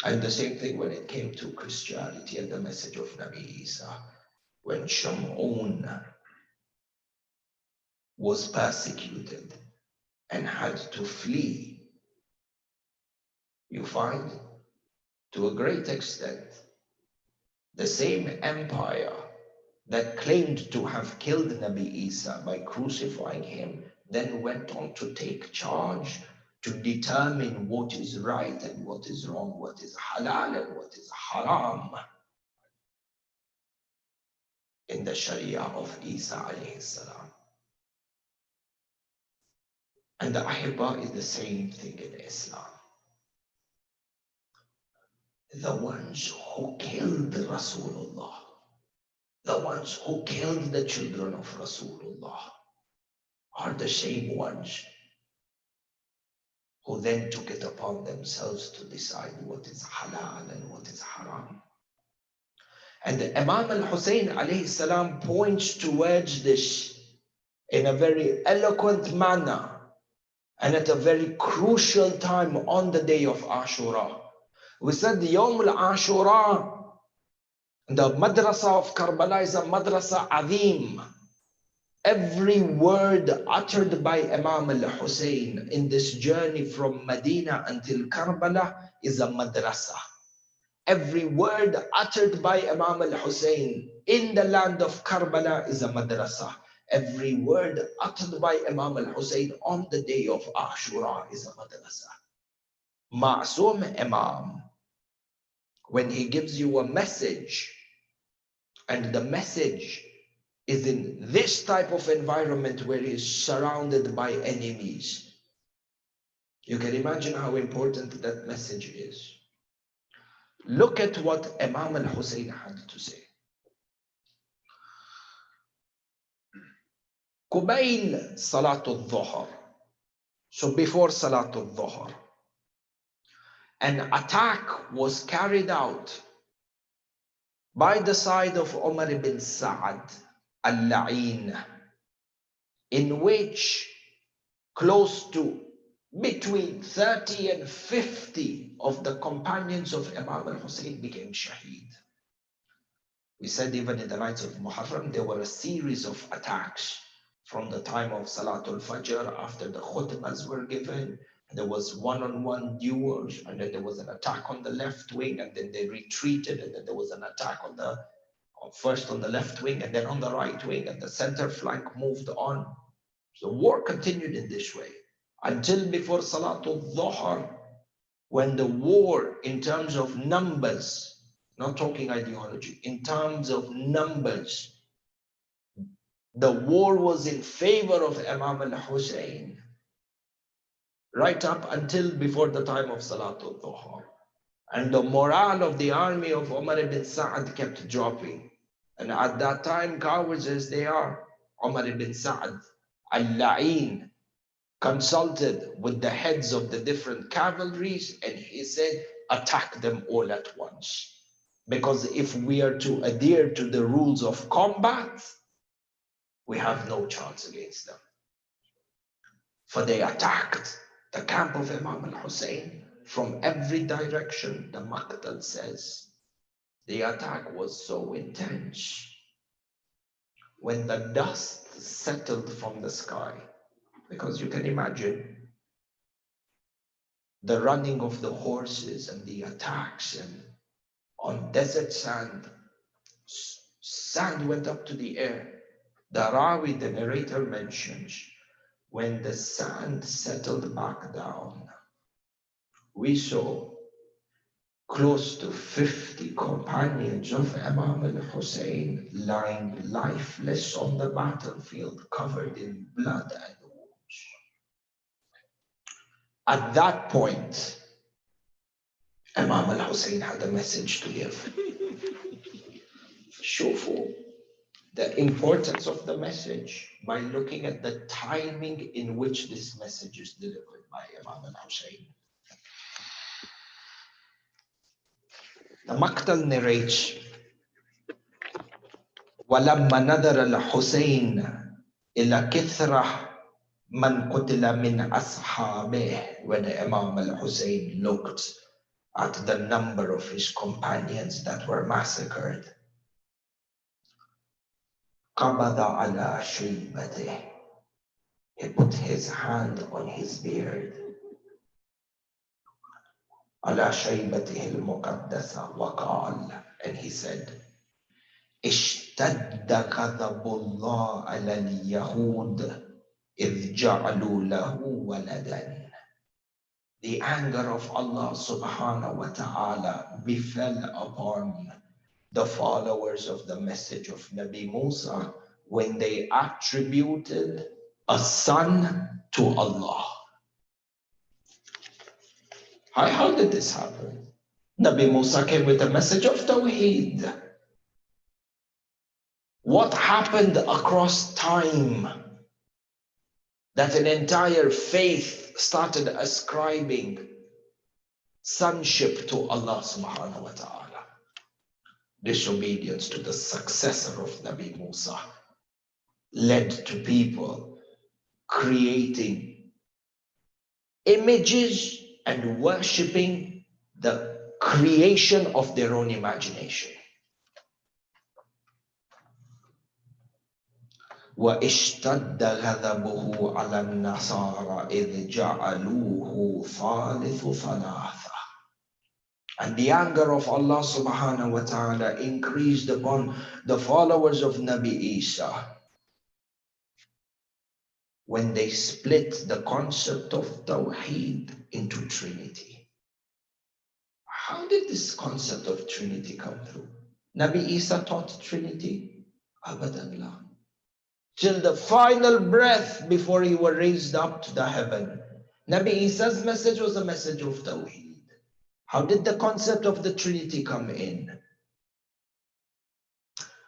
And the same thing when it came to Christianity and the message of Nabi Isa. When Shamun was persecuted and had to flee, you find, to a great extent, the same empire that claimed to have killed Nabi Isa by crucifying him then went on to take charge to determine what is right and what is wrong, what is halal and what is haram in the Sharia of Isa alayhi salam. And the Ahibba is the same thing in Islam. The ones who killed Rasulullah, the ones who killed the children of Rasulullah, are the same ones who then took it upon themselves to decide what is halal and what is haram. And Imam al-Hussein alayhi salam points towards this in a very eloquent manner and at a very crucial time on the day of Ashura. We said the Yawm al-Ashura, the madrasa of Karbala is a madrasa azim. Every word uttered by Imam al-Hussein in this journey from Medina until Karbala is a madrasa. Every word uttered by Imam al-Hussein in the land of Karbala is a madrasa. Every word uttered by Imam al-Hussein on the day of Ashura is a madrasa. Ma'soom Imam, when he gives you a message, and the message is in this type of environment where he is surrounded by enemies, you can imagine how important that message is. Look at what Imam al-Hussein had to say. Qubayl Salatul Dhuhr. So before Salatul Dhuhr, an attack was carried out by the side of Umar ibn Sa'ad al-La'in, in which close to between 30 and 50 of the companions of Imam al-Hussein became shaheed. We said even in the nights of Muharram, there were a series of attacks from the time of Salatul Fajr after the khutbahs were given. There was one-on-one duels, and then there was an attack on the left wing, and then they retreated, and then there was an attack on the first on the left wing and then on the right wing, and the center flank moved on. So the war continued in this way until before Salatul Dhuhr, when the war in terms of numbers, not talking ideology, in terms of numbers, the war was in favor of Imam al-Hussein right up until before the time of Salatul Dhuhr. And the morale of the army of Umar ibn Sa'ad kept dropping. And at that time, cowards as they are, Umar ibn Sa'ad al-La'in consulted with the heads of the different cavalries, and he said, attack them all at once. Because if we are to adhere to the rules of combat, we have no chance against them. For they attacked the camp of Imam al-Hussein from every direction. The Maqtal says the attack was so intense. When the dust settled from the sky, because you can imagine the running of the horses and the attacks, and on desert sand, sand went up to the air. The Rawi, the narrator, mentions when the sand settled back down, we saw close to 50 companions of Imam al-Hussein lying lifeless on the battlefield, covered in blood and wounds. At that point, Imam al-Hussein had a message to give. Shufu, the importance of the message by looking at the timing in which this message is delivered by Imam al-Hussein. The Maqtal narrates, وَلَمَّا نَظَرَ الْحُسَيْنَ إِلَى كِثْرَةٍ مَنْ قُتِلَ مِنْ أَصْحَابِهِ. When Imam al-Hussein looked at the number of his companions that were massacred, قَبَضَ عَلَى شَيْبَتِهِ. He put his hand on his beard. عَلَى شَيْبَتِهِ الْمُقَدَّسَةِ وَقَالَ, and he said, اشتد غضب الله على اليهود إذ جعلوا له ولدا. The anger of Allah subhanahu wa ta'ala befell upon the followers of the message of Nabi Musa when they attributed a son to Allah. How did this happen? Nabi Musa came with a message of Tawheed. What happened across time that an entire faith started ascribing sonship to Allah subhanahu wa ta'ala? Disobedience to the successor of Nabi Musa led to people creating images and worshipping the creation of their own imagination. وَاشْتَدَّ غَضَبُهُ عَلَى النَّصَارَى إِذْ جَعَلُوهُ ثَالِثُ ثَلَاثَةٍ. And the anger of Allah subhanahu wa ta'ala increased upon the followers of Nabi Isa when they split the concept of Tawheed into Trinity. How did this concept of Trinity come through? Nabi Isa taught Trinity? Abadan la. Till the final breath before he was raised up to the heaven, Nabi Isa's message was a message of Tawheed. How did the concept of the Trinity come in?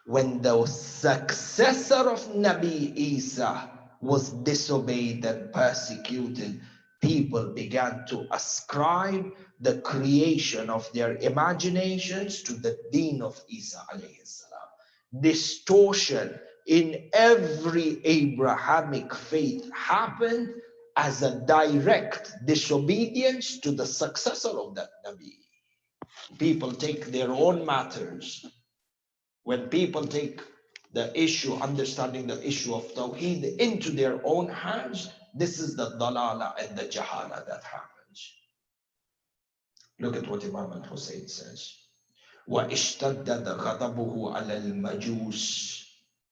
When the successor of Nabi Isa was disobeyed and persecuted, people began to ascribe the creation of their imaginations to the deen of Isa alayhi salam. Distortion in every Abrahamic faith happened as a direct disobedience to the successor of that Nabi. People take their own matters. When people take the issue, understanding the issue of Tawheed into their own hands, this is the dalala and the jahala that happens. Look at what Imam al-Hussein says. وَاشْتَدَّ غَضَبُهُ عَلَى الْمَجُوسِ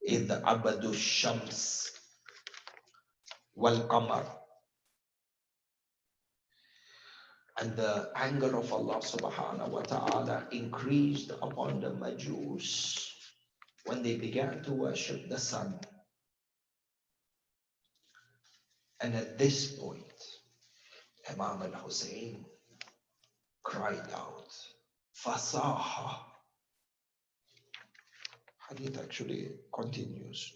إِذْ عَبَدُوا الشَّمْسِ وَالْقَمَرِ. And the anger of Allah subhanahu wa ta'ala increased upon the Majus when they began to worship the sun. And at this point, Imam al-Hussein cried out, Fasaha. Hadith actually continues.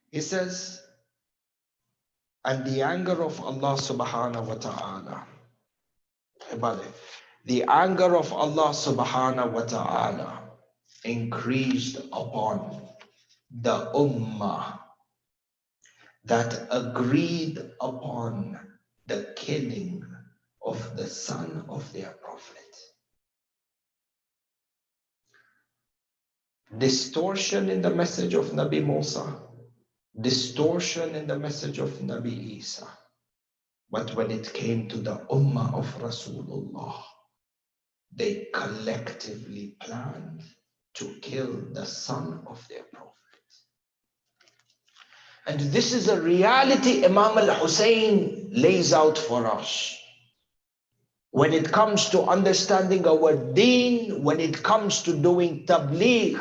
He says, and the anger of Allah subhanahu wa ta'ala, the anger of Allah subhanahu wa ta'ala increased upon the ummah that agreed upon the killing of the son of their prophet. Distortion in the message of Nabi Musa, distortion in the message of Nabi Isa. But when it came to the Ummah of Rasulullah, they collectively planned to kill the son of their prophet. And this is a reality Imam al-Hussein lays out for us. When it comes to understanding our deen, when it comes to doing tabligh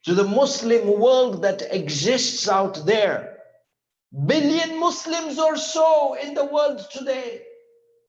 to the Muslim world that exists out there, billion Muslims or so in the world today.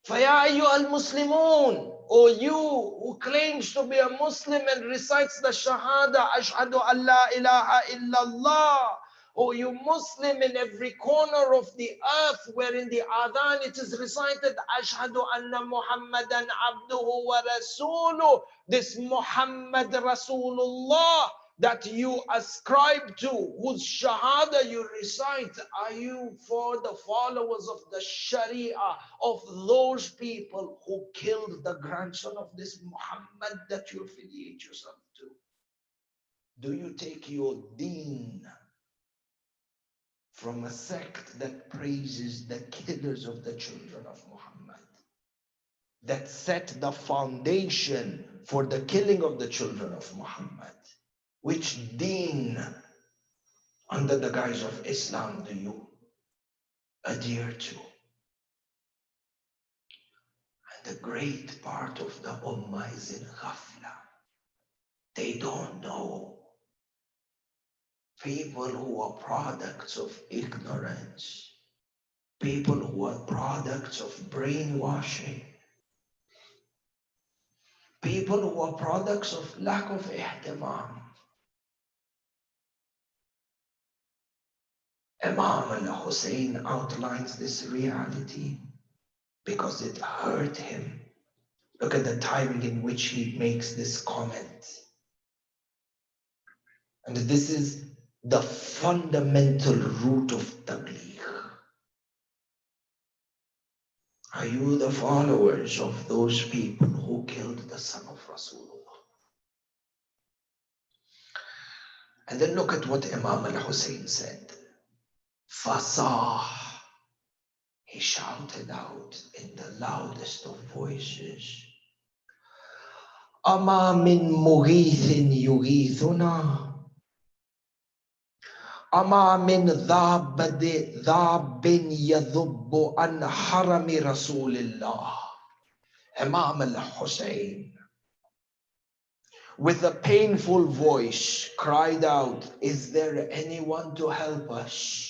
فَيَا أَيُّهَا الْمُسْلِمُونَ, or you who claims to be a Muslim and recites the Shahada, أَشْهَدُ أَن لَا إِلَهَ إِلَّا اللَّهِ, or you Muslim in every corner of the earth where in the Adhan it is recited, أَشْهَدُ أَنَّ مُحَمَّدًا عَبْدُهُ وَرَسُولُهُ, this Muhammad Rasulullah that you ascribe to, whose Shahada you recite, are you for the followers of the Sharia of those people who killed the grandson of this Muhammad that you affiliate yourself to? Do you take your deen from a sect that praises the killers of the children of Muhammad, that set the foundation for the killing of the children of Muhammad? Which deen under the guise of Islam do you adhere to? And the great part of the Ummah is in ghafla. They don't know. People who are products of ignorance, people who are products of brainwashing, people who are products of lack of ihtimam. Imam al-Hussein outlines this reality because it hurt him. Look at the timing in which he makes this comment. And this is the fundamental root of tabligh. Are you the followers of those people who killed the son of Rasulullah? And then look at what Imam al-Hussein said. Fasah, he shouted out in the loudest of voices, Ama min mughithin yughithuna, Ama min dhabin yadhubbu an harami Rasulillah. Imam al-Hussein, with a painful voice, cried out, is there anyone to help us?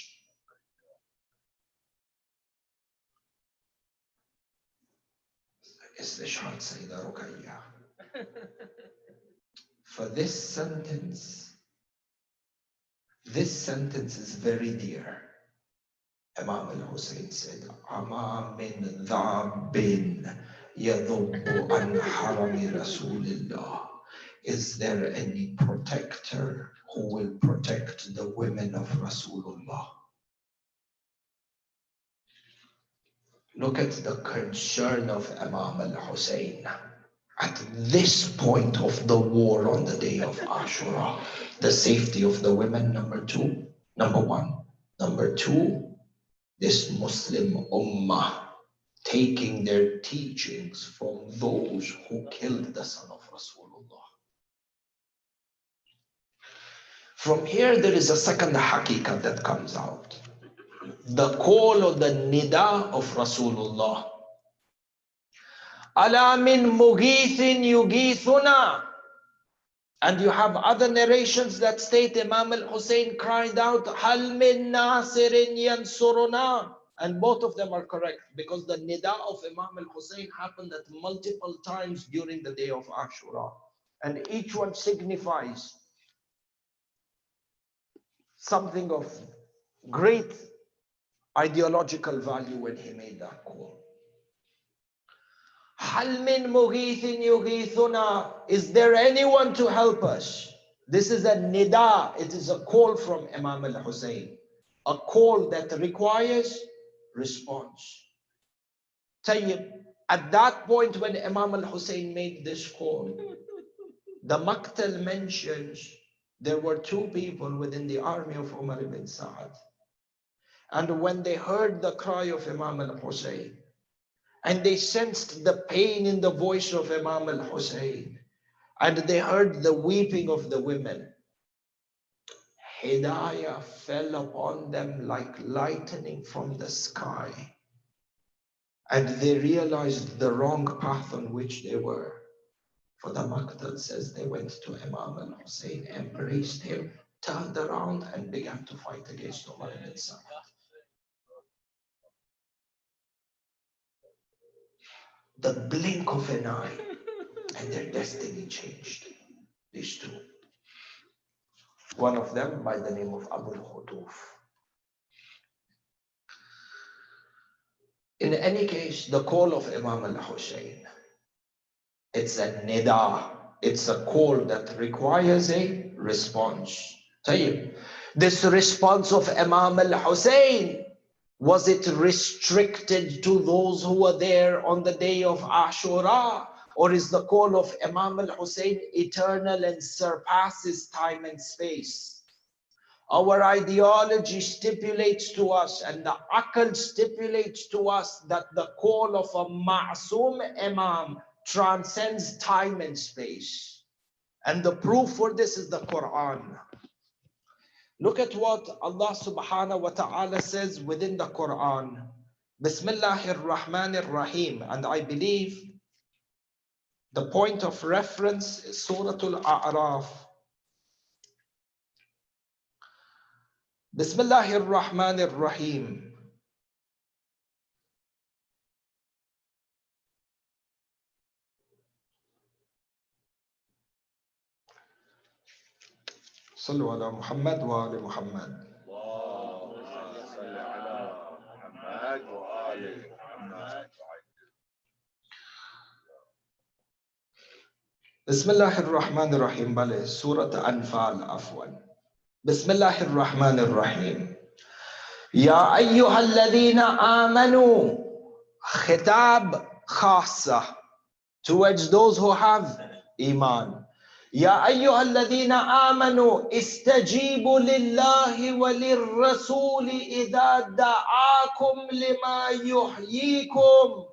It's the Shahadah Sayeda Ruqayyah. For this sentence is very dear. Imam al-Hussein said, Ama min dhabin yadhubbu an harami Rasulillah. Is there any protector who will protect the women of Rasulullah? Look at the concern of Imam al-Hussein. At this point of the war on the day of Ashura, the safety of the women, number one. Number two, this Muslim Ummah taking their teachings from those who killed the son of Rasulullah. From here, there is a second haqiqah that comes out. The call or the nida of Rasulullah. Ala min mughithin yughithuna. And you have other narrations that state Imam al-Hussein cried out, Hal min nasirin yansuruna. And both of them are correct because the nida of Imam al-Hussein happened at multiple times during the day of Ashura. And each one signifies something of great ideological value when he made that call. Hal min mughithin yughithuna. Is there anyone to help us? This is a nida. It is a call from Imam al-Hussein. A call that requires response. Tayyib, at that point when Imam al-Hussein made this call, the Maqtal mentions there were two people within the army of Umar ibn Sa'ad. And when they heard the cry of Imam al-Hussein, and they sensed the pain in the voice of Imam al-Hussein, and they heard the weeping of the women, Hidayah fell upon them like lightning from the sky. And they realized the wrong path on which they were. For the Maqtal says they went to Imam al-Hussein, embraced him, turned around and began to fight against Umar ibn Sa'ad. The blink of an eye, and their destiny changed. These two. One of them by the name of Abu al-Khutuf. In any case, the call of Imam al-Hussein, it's a nida. It's a call that requires a response. Tayyib. This response of Imam al-Hussein, was it restricted to those who were there on the day of Ashura? Or is the call of Imam al-Hussein eternal and surpasses time and space? Our ideology stipulates to us, and the Aql stipulates to us, that the call of a Ma'soom Imam transcends time and space. And the proof for this is the Quran. Look at what Allah subhanahu wa ta'ala says within the Quran. Bismillahir Rahmanir Rahim. And I believe the point of reference is Surah Al-A'raf. Bismillahir Rahmanir Rahim. صلوا على محمد وآل محمد. اللهم صل على محمد وآل محمد. بسم الله الرحمن الرحيم. بله سورة أنفال عفوا. بسم الله الرحمن الرحيم. يا أيها الذين آمنوا. خطاب خاصة towards those who have iman. يا أيها الذين آمنوا استجيبوا لله وللرسول إذا دعاكم لما يحييكم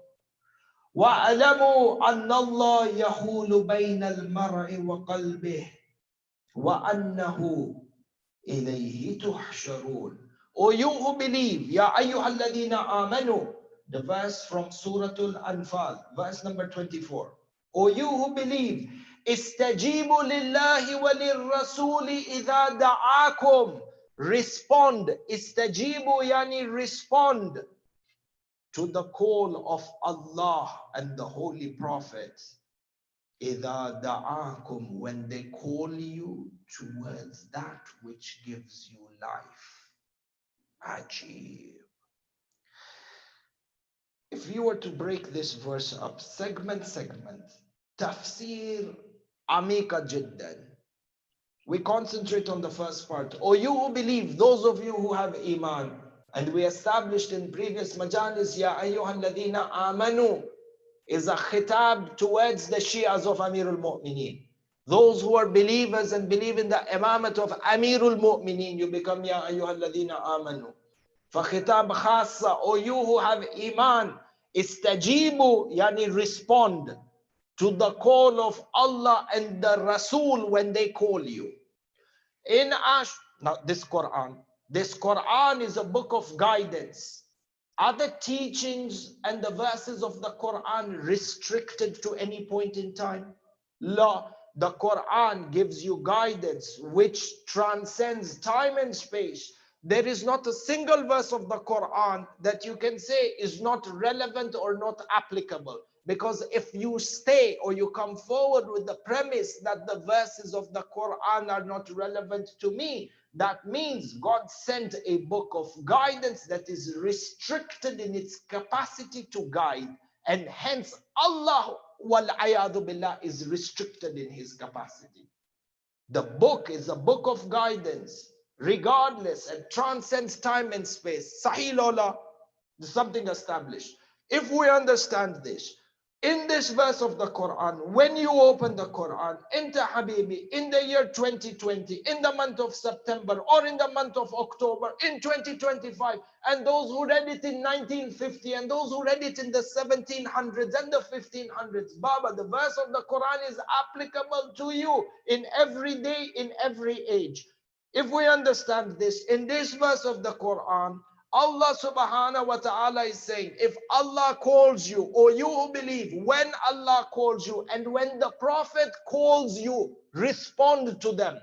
واعلموا أن الله يحول بين المرء وقلبه وأنه إليه تحشرون. O you who believe, يا أيها الذين آمنوا, the verse from Surah Al-Anfal, verse number 24. O you who believe, استجيبوا لله وللرسول إذا دعاكم, respond. استجيبوا yani respond to the call of Allah and the Holy Prophet. إذا دعاكم, when they call you towards that which gives you life. Ajib. If you were to break this verse up, segment, tafsir amika jiddan. We concentrate on the first part. O you who believe, those of you who have iman. And we established in previous majalis, Ya ayyuhal ladina amanu, is a khitab towards the Shias of Amirul Mu'mineen. Those who are believers and believe in the imamat of Amirul Mu'mineen, you become Ya ayyuhal ladina amanu. فخطاب خاصة, O you who have iman, istajibu, yani respond to the call of Allah and the Rasul when they call you. In now this Quran is a book of guidance. Are the teachings and the verses of the Quran restricted to any point in time? La, the Quran gives you guidance which transcends time and space. There is not a single verse of the Quran that you can say is not relevant or not applicable. Because if you stay or you come forward with the premise that the verses of the Quran are not relevant to me, that means God sent a book of guidance that is restricted in its capacity to guide. And hence Allah wal-ayadu billah is restricted in his capacity. The book is a book of guidance, regardless, and transcends time and space. Sahih Lola. something established. If we understand this, in this verse of the Quran, when you open the Quran, into Habibi, in the year 2020, in the month of September, or in the month of October, in 2025, and those who read it in 1950, and those who read it in the 1700s and the 1500s, Baba, the verse of the Quran is applicable to you in every day, in every age. If we understand this, in this verse of the Quran, Allah subhanahu wa ta'ala is saying, if Allah calls you, or you who believe, when Allah calls you and when the Prophet calls you, respond to them.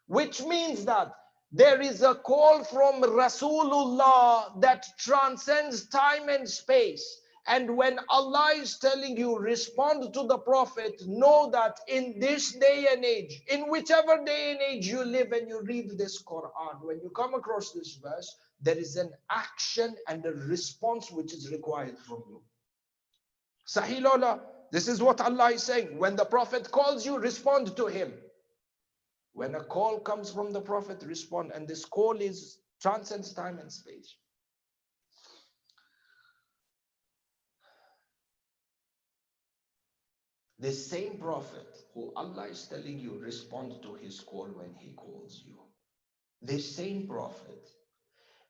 Which means that there is a call from Rasulullah that transcends time and space. And when Allah is telling you, respond to the Prophet, know that in this day and age, in whichever day and age you live and you read this Quran, when you come across this verse, there is an action and a response which is required from you. Sahih Lola, this is what Allah is saying. When the Prophet calls you, respond to him. When a call comes from the Prophet, respond. And this call is transcends time and space. This same Prophet who Allah is telling you, respond to his call when he calls you. This same Prophet,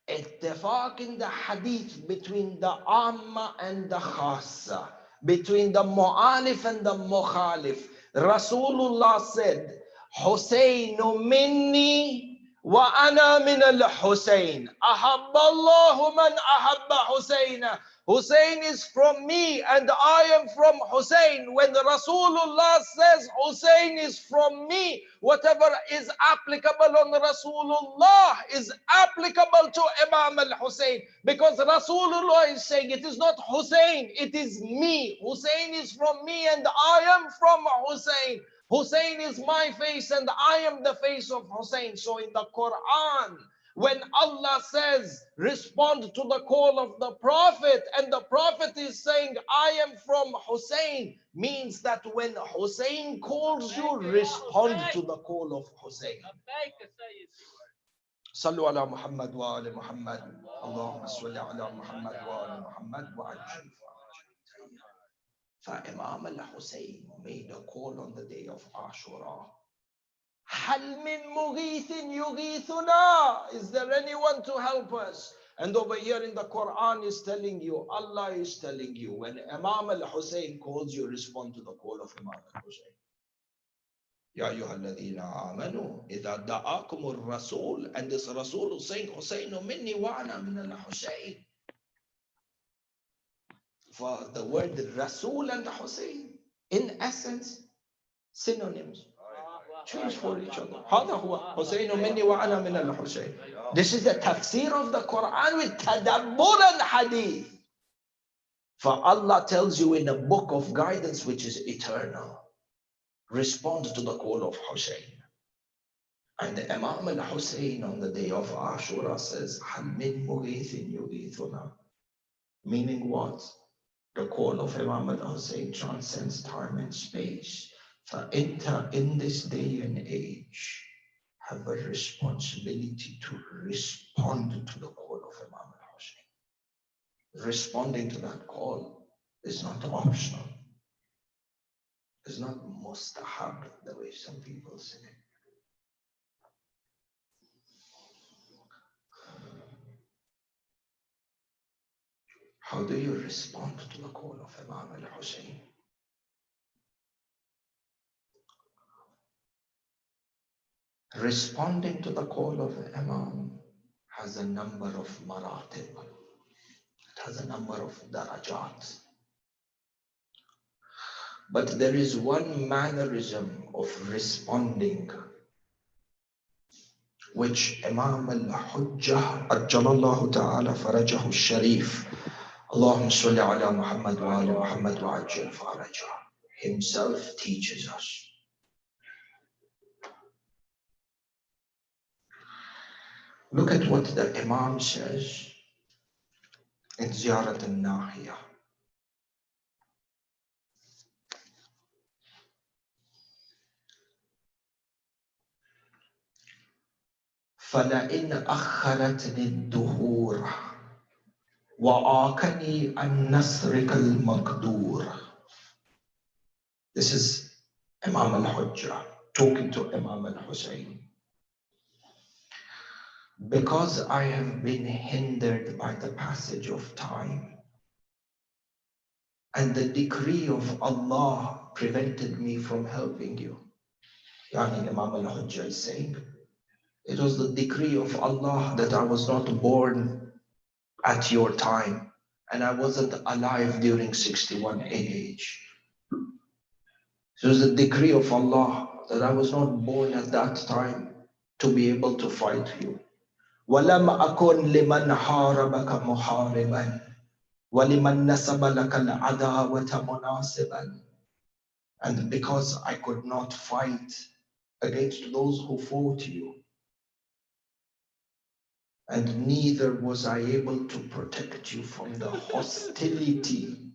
ittifaq in the hadith between the Amma and the Khassa, between the Mu'alif and the Mukhalif. Rasulullah said, Husaynu minni wa ana min al-Husayn. Ahabba Allahu man ahabba Husayna. Hussein is from me and I am from Hussein. When the Rasulullah says Hussein is from me, whatever is applicable on Rasulullah is applicable to Imam al-Hussein. Because Rasulullah is saying it is not Hussein, it is me. Hussein is from me and I am from Hussein. Hussein is my face and I am the face of Hussein. So in the Quran, when Allah says, respond to the call of the Prophet, and the Prophet is saying, I am from Hussein, means that when Hussein calls you, respond to the call of Hussein. Sallu ala Muhammad wa ala Muhammad. Allahumma salli ala Muhammad wa ala Muhammad wa ajil faraj. Imam al-Hussein made a call on the day of Ashura. Hal min mughithin yughithuna? Is there anyone to help us? And over here in the Quran is telling you, Allah is telling you, when Imam al-Hussein calls you, respond to the call of Imam al-Hussein. Ya ayyuhalladhina amanu, idha da'akum al-Rasul, and this Rasul is saying, Husaynu minni wa ana min al-Hussein. For the word Rasul and Hussein, in essence, synonyms. Change for each other. هذا هو حسين مني وأنا من الحسين. This is the tafsir of the Quran with tadabbur and hadith. For Allah tells you in a book of guidance which is eternal, respond to the call of Hussein. And Imam al-Hussein on the day of Ashura says, هَلْ مِن مُغِيثٍ يُغِيثُنَا? Meaning what? The call of Imam al-Hussein transcends time and space. Enter in this day and age, have a responsibility to respond to the call of Imam al-Hussein. Responding to that call is not optional. It's not mustahab the way some people say. How do you respond to the call of Imam al-Hussein? Responding to the call of Imam has a number of maratib. It has a number of darajat. But there is one mannerism of responding which Imam al-Hujjah ajjalallahu ta'ala farajahu sharif, Allahumma salli ala Muhammad wa ala Muhammad wa ajil farajah, himself teaches us. Look at what the Imam says in Ziyarat al-Nahiyah. فَلَئِنْ أَخَّرَتْنِي الدُّهُورَ وَآكَنِي أَن نَصْرِكَ الْمَقْدُورِ. This is Imam al-Hujjah talking to Imam al-Hussein. Because I have been hindered by the passage of time and the decree of Allah prevented me from helping you. Yani Imam al-Hujjah is saying, it was the decree of Allah that I was not born at your time and I wasn't alive during 61 AH. It was the decree of Allah that I was not born at that time to be able to fight you. وَلَمْ أَكُنْ لِمَنْ حَارَبَكَ مُحَارِبًا وَلِمَنْ نَسَبَ لَكَ الْعَدَاوَةَ مُنَاسِبًا. And because I could not fight against those who fought you, and neither was I able to protect you from the hostility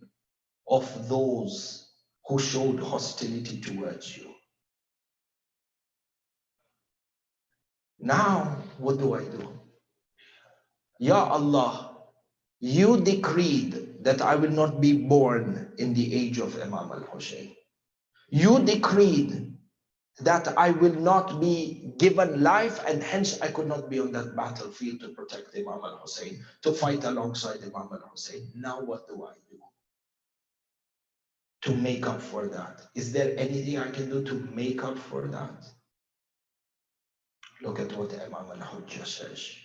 of those who showed hostility towards you. Now, what do? Ya Allah, you decreed that I will not be born in the age of Imam al-Hussein. You decreed that I will not be given life and hence I could not be on that battlefield to protect Imam al-Hussein, to fight alongside Imam al-Hussein. Now what do I do to make up for that? Is there anything I can do to make up for that? Look at what Imam al-Hujjah says.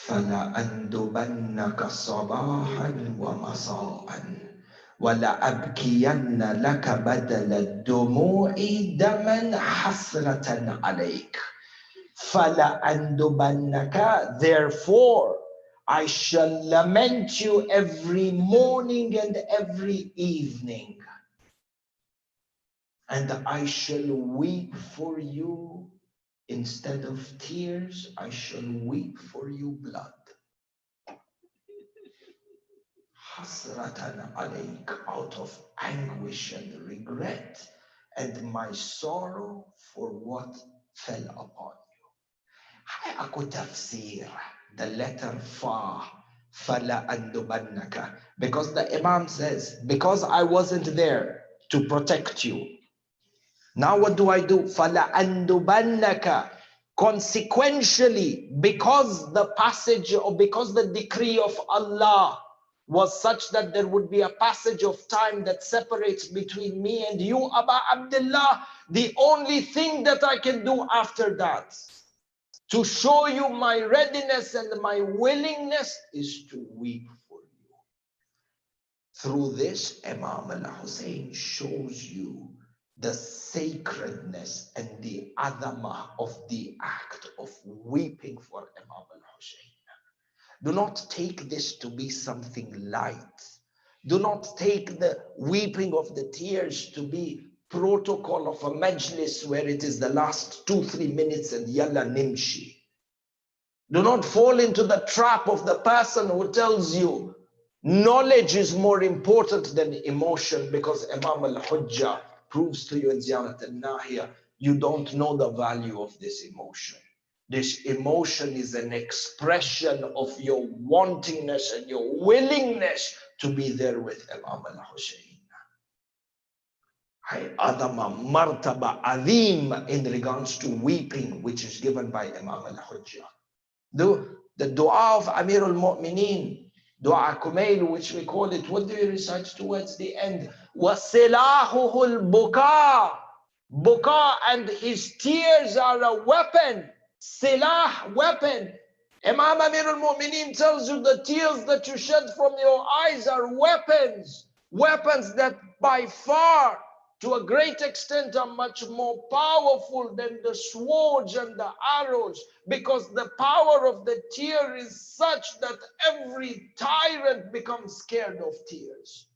فَلَأَنْدُبَنَّكَ صَبَاحًا وَمَسَاءً وَلَأَبْكِيَنَّ لَكَ بَدَلَ الدُّمُوعِ دَمًا حَسْرَةً عَلَيْكَ. فَلَأَنْدُبَنَّكَ, therefore I shall lament you every morning and every evening, and I shall weep for you. Instead of tears, I shall weep for you blood. Hasratan alayk, out of anguish and regret and my sorrow for what fell upon you. Hay ako tafsir, the letter fa, fala andubannaka. Because the Imam says, because I wasn't there to protect you. Now what do? Fala andubannaka. Consequentially, because the passage or because the decree of Allah was such that there would be a passage of time that separates between me and you, Aba Abdullah, the only thing that I can do after that to show you my readiness and my willingness is to weep for you. Through this, Imam al-Hussein shows you the sacredness and the adamah of the act of weeping for Imam al-Hussein. Do not take this to be something light. Do not take the weeping of the tears to be protocol of a majlis where it is the last 2-3 minutes and yalla nimshi. Do not fall into the trap of the person who tells you knowledge is more important than emotion, because Imam al-Hujjah proves to you in Ziyarat al-Nahiyah, you don't know the value of this emotion. This emotion is an expression of your wantingness and your willingness to be there with Imam al-Hussein. Adama martaba azim in regards to weeping, which is given by Imam al-Hujjah. The dua of Amir al-Mu'mineen, Dua Kumail, which we call it, what do we recite towards the end? وَسِلَاحُهُ الْبُكَى. Buka, and his tears are a weapon. Silah, weapon. Imam Amir al-Mu'mineen tells you the tears that you shed from your eyes are weapons. Weapons that by far, to a great extent, are much more powerful than the swords and the arrows, because the power of the tear is such that every tyrant becomes scared of tears.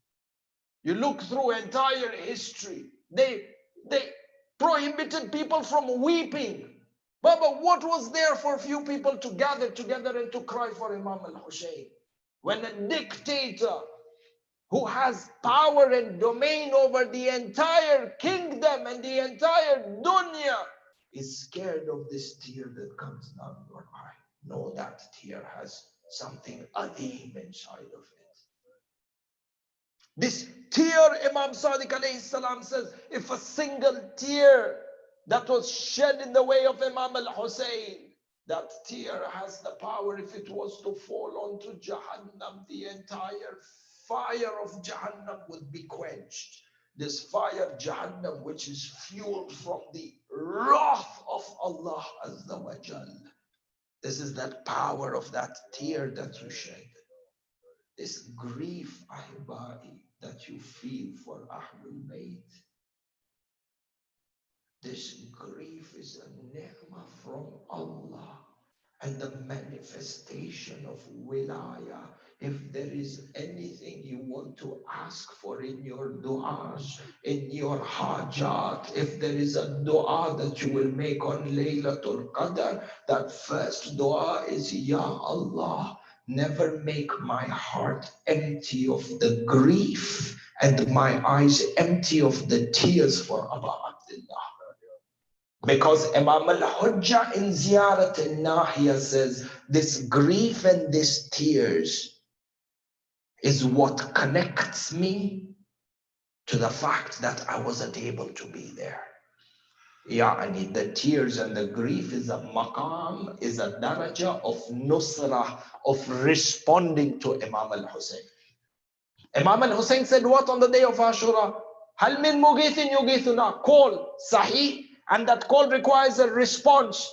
You look through entire history, they prohibited people from weeping. But what was there for few people to gather together and to cry for Imam al-Hussein? When a dictator who has power and domain over the entire kingdom and the entire dunya is scared of this tear that comes down your eye. No, that tear has something adeem inside of it. This tear, Imam Sadiq alayhi salam says, if a single tear that was shed in the way of Imam al-Hussein, that tear has the power, if it was to fall onto Jahannam, the entire fire of Jahannam would be quenched. This fire, Jahannam, which is fueled from the wrath of Allah Azza wa Jal. This is that power of that tear that you shed. This grief, Ahibari, that you feel for Ahlul Bayt. This grief is a ni'mah from Allah and the manifestation of wilayah. If there is anything you want to ask for in your du'as, in your hajat, if there is a dua that you will make on Laylatul Qadr, that first dua is, Ya Allah, never make my heart empty of the grief and my eyes empty of the tears for Abu Abdullah. Because Imam al-Hujjah in Ziyarat al-Nahiyah says, this grief and these tears is what connects me to the fact that I wasn't able to be there. Yani the tears and the grief is a maqam, is a daraja of nusrah, of responding to Imam al-Hussein. Imam al-Hussein said what on the day of Ashura? Hal min mughithin yughithuna. Call, sahih. And that call requires a response.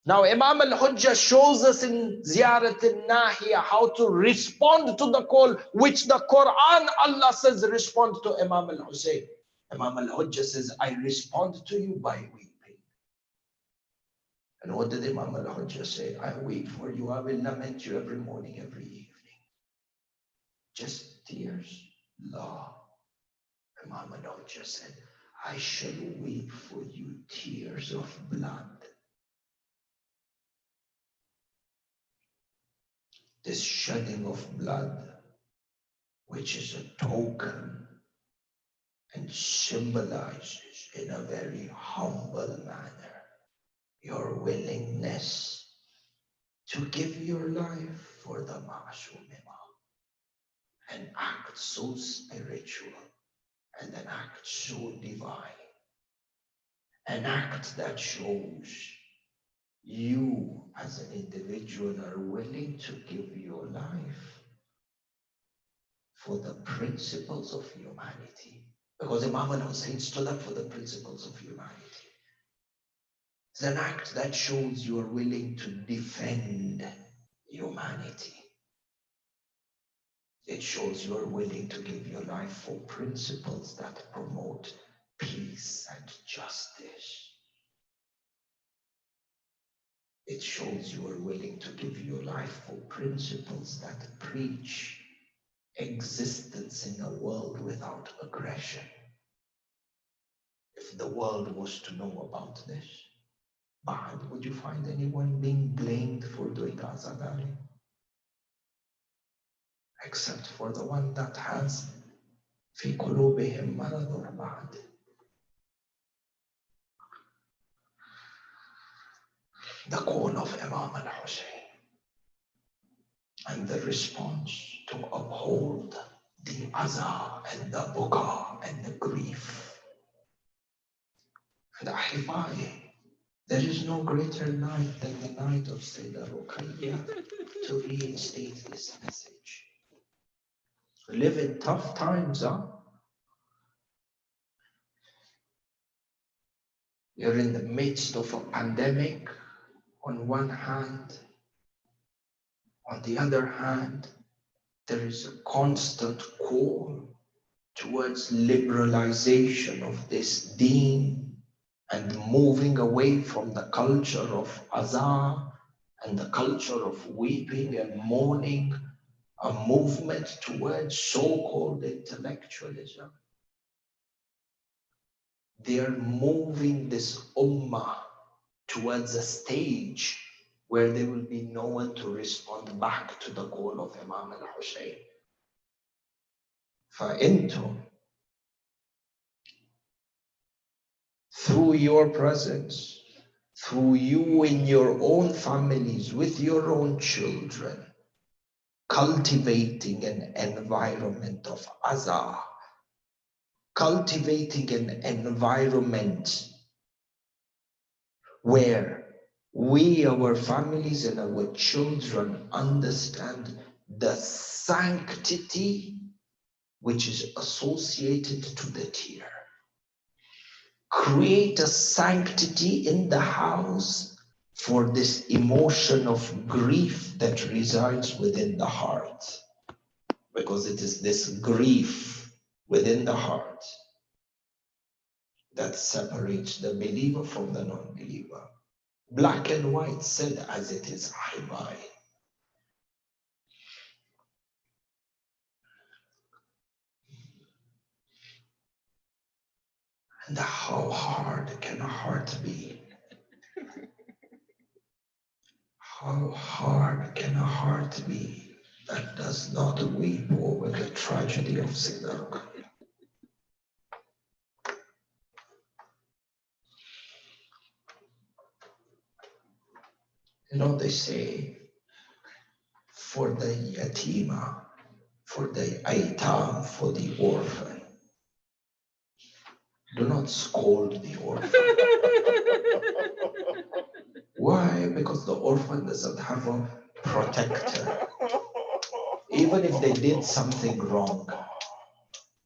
Now Imam al-Hujjah shows us in Ziyarat al-Nahiyah how to respond to the call, which the Quran, Allah says, respond to Imam al-Hussein. Imam al-Hujjah says, I respond to you by weeping. And what did Imam al-Hujjah say? I weep for you, I will lament you every morning, every evening. Just tears. La. Imam al-Hujjah said, I shall weep for you tears of blood. This shedding of blood, which is a token and symbolizes in a very humble manner your willingness to give your life for the Ma'asum Imam. An act so spiritual and an act so divine. An act that shows you as an individual are willing to give your life for the principles of humanity. Because Imam al-Hussein stood up for the principles of humanity. It's an act that shows you are willing to defend humanity. It shows you are willing to give your life for principles that promote peace and justice. It shows you are willing to give your life for principles that preach existence in a world without aggression. If the world was to know about this, Ba'ad, would you find anyone being blamed for doing azadari? Except for the one that has fi qulubihim maradun ba'ad. The call of Imam al-Hussein and the response to uphold the azar and the buka and the grief. And Ahibari, there is no greater night than the night of Sayeda Ruqayyah to reinstate this message. We live in tough times, huh? You're in the midst of a pandemic on one hand. On the other hand, there is a constant call towards liberalization of this deen and moving away from the culture of azar and the culture of weeping and mourning, a movement towards so-called intellectualism. They are moving this ummah towards a stage where there will be no one to respond back to the call of Imam al-Hussein. فَإِنْتُمْ, through your presence, through you in your own families, with your own children, cultivating an environment of azah, cultivating an environment where we, our families and our children understand the sanctity which is associated to the tear. Create a sanctity in the house for this emotion of grief that resides within the heart. Because it is this grief within the heart that separates the believer from the non-believer. Black and white said as it is, Ahibbai. And how hard can a heart be? How hard can a heart be that does not weep over the tragedy of Sayeda Ruqayyah? You know, they say, for the yatima, for the aitam, for the orphan, do not scold the orphan. Why? Because the orphan doesn't have a protector. Even if they did something wrong,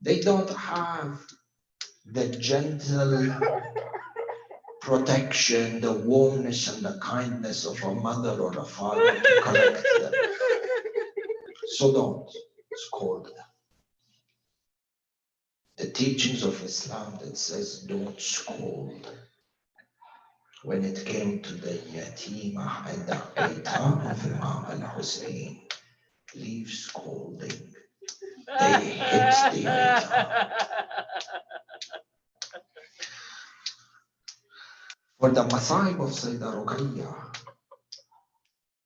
they don't have the gentle protection, the warmness and the kindness of a mother or a father to correct them. So don't scold them. The teachings of Islam that says don't scold. When it came to the yatimah and the aitam of Imam al-Hussein, leave scolding. They hit the aitam. For the Masa'ib of Sayeda Ruqayyah,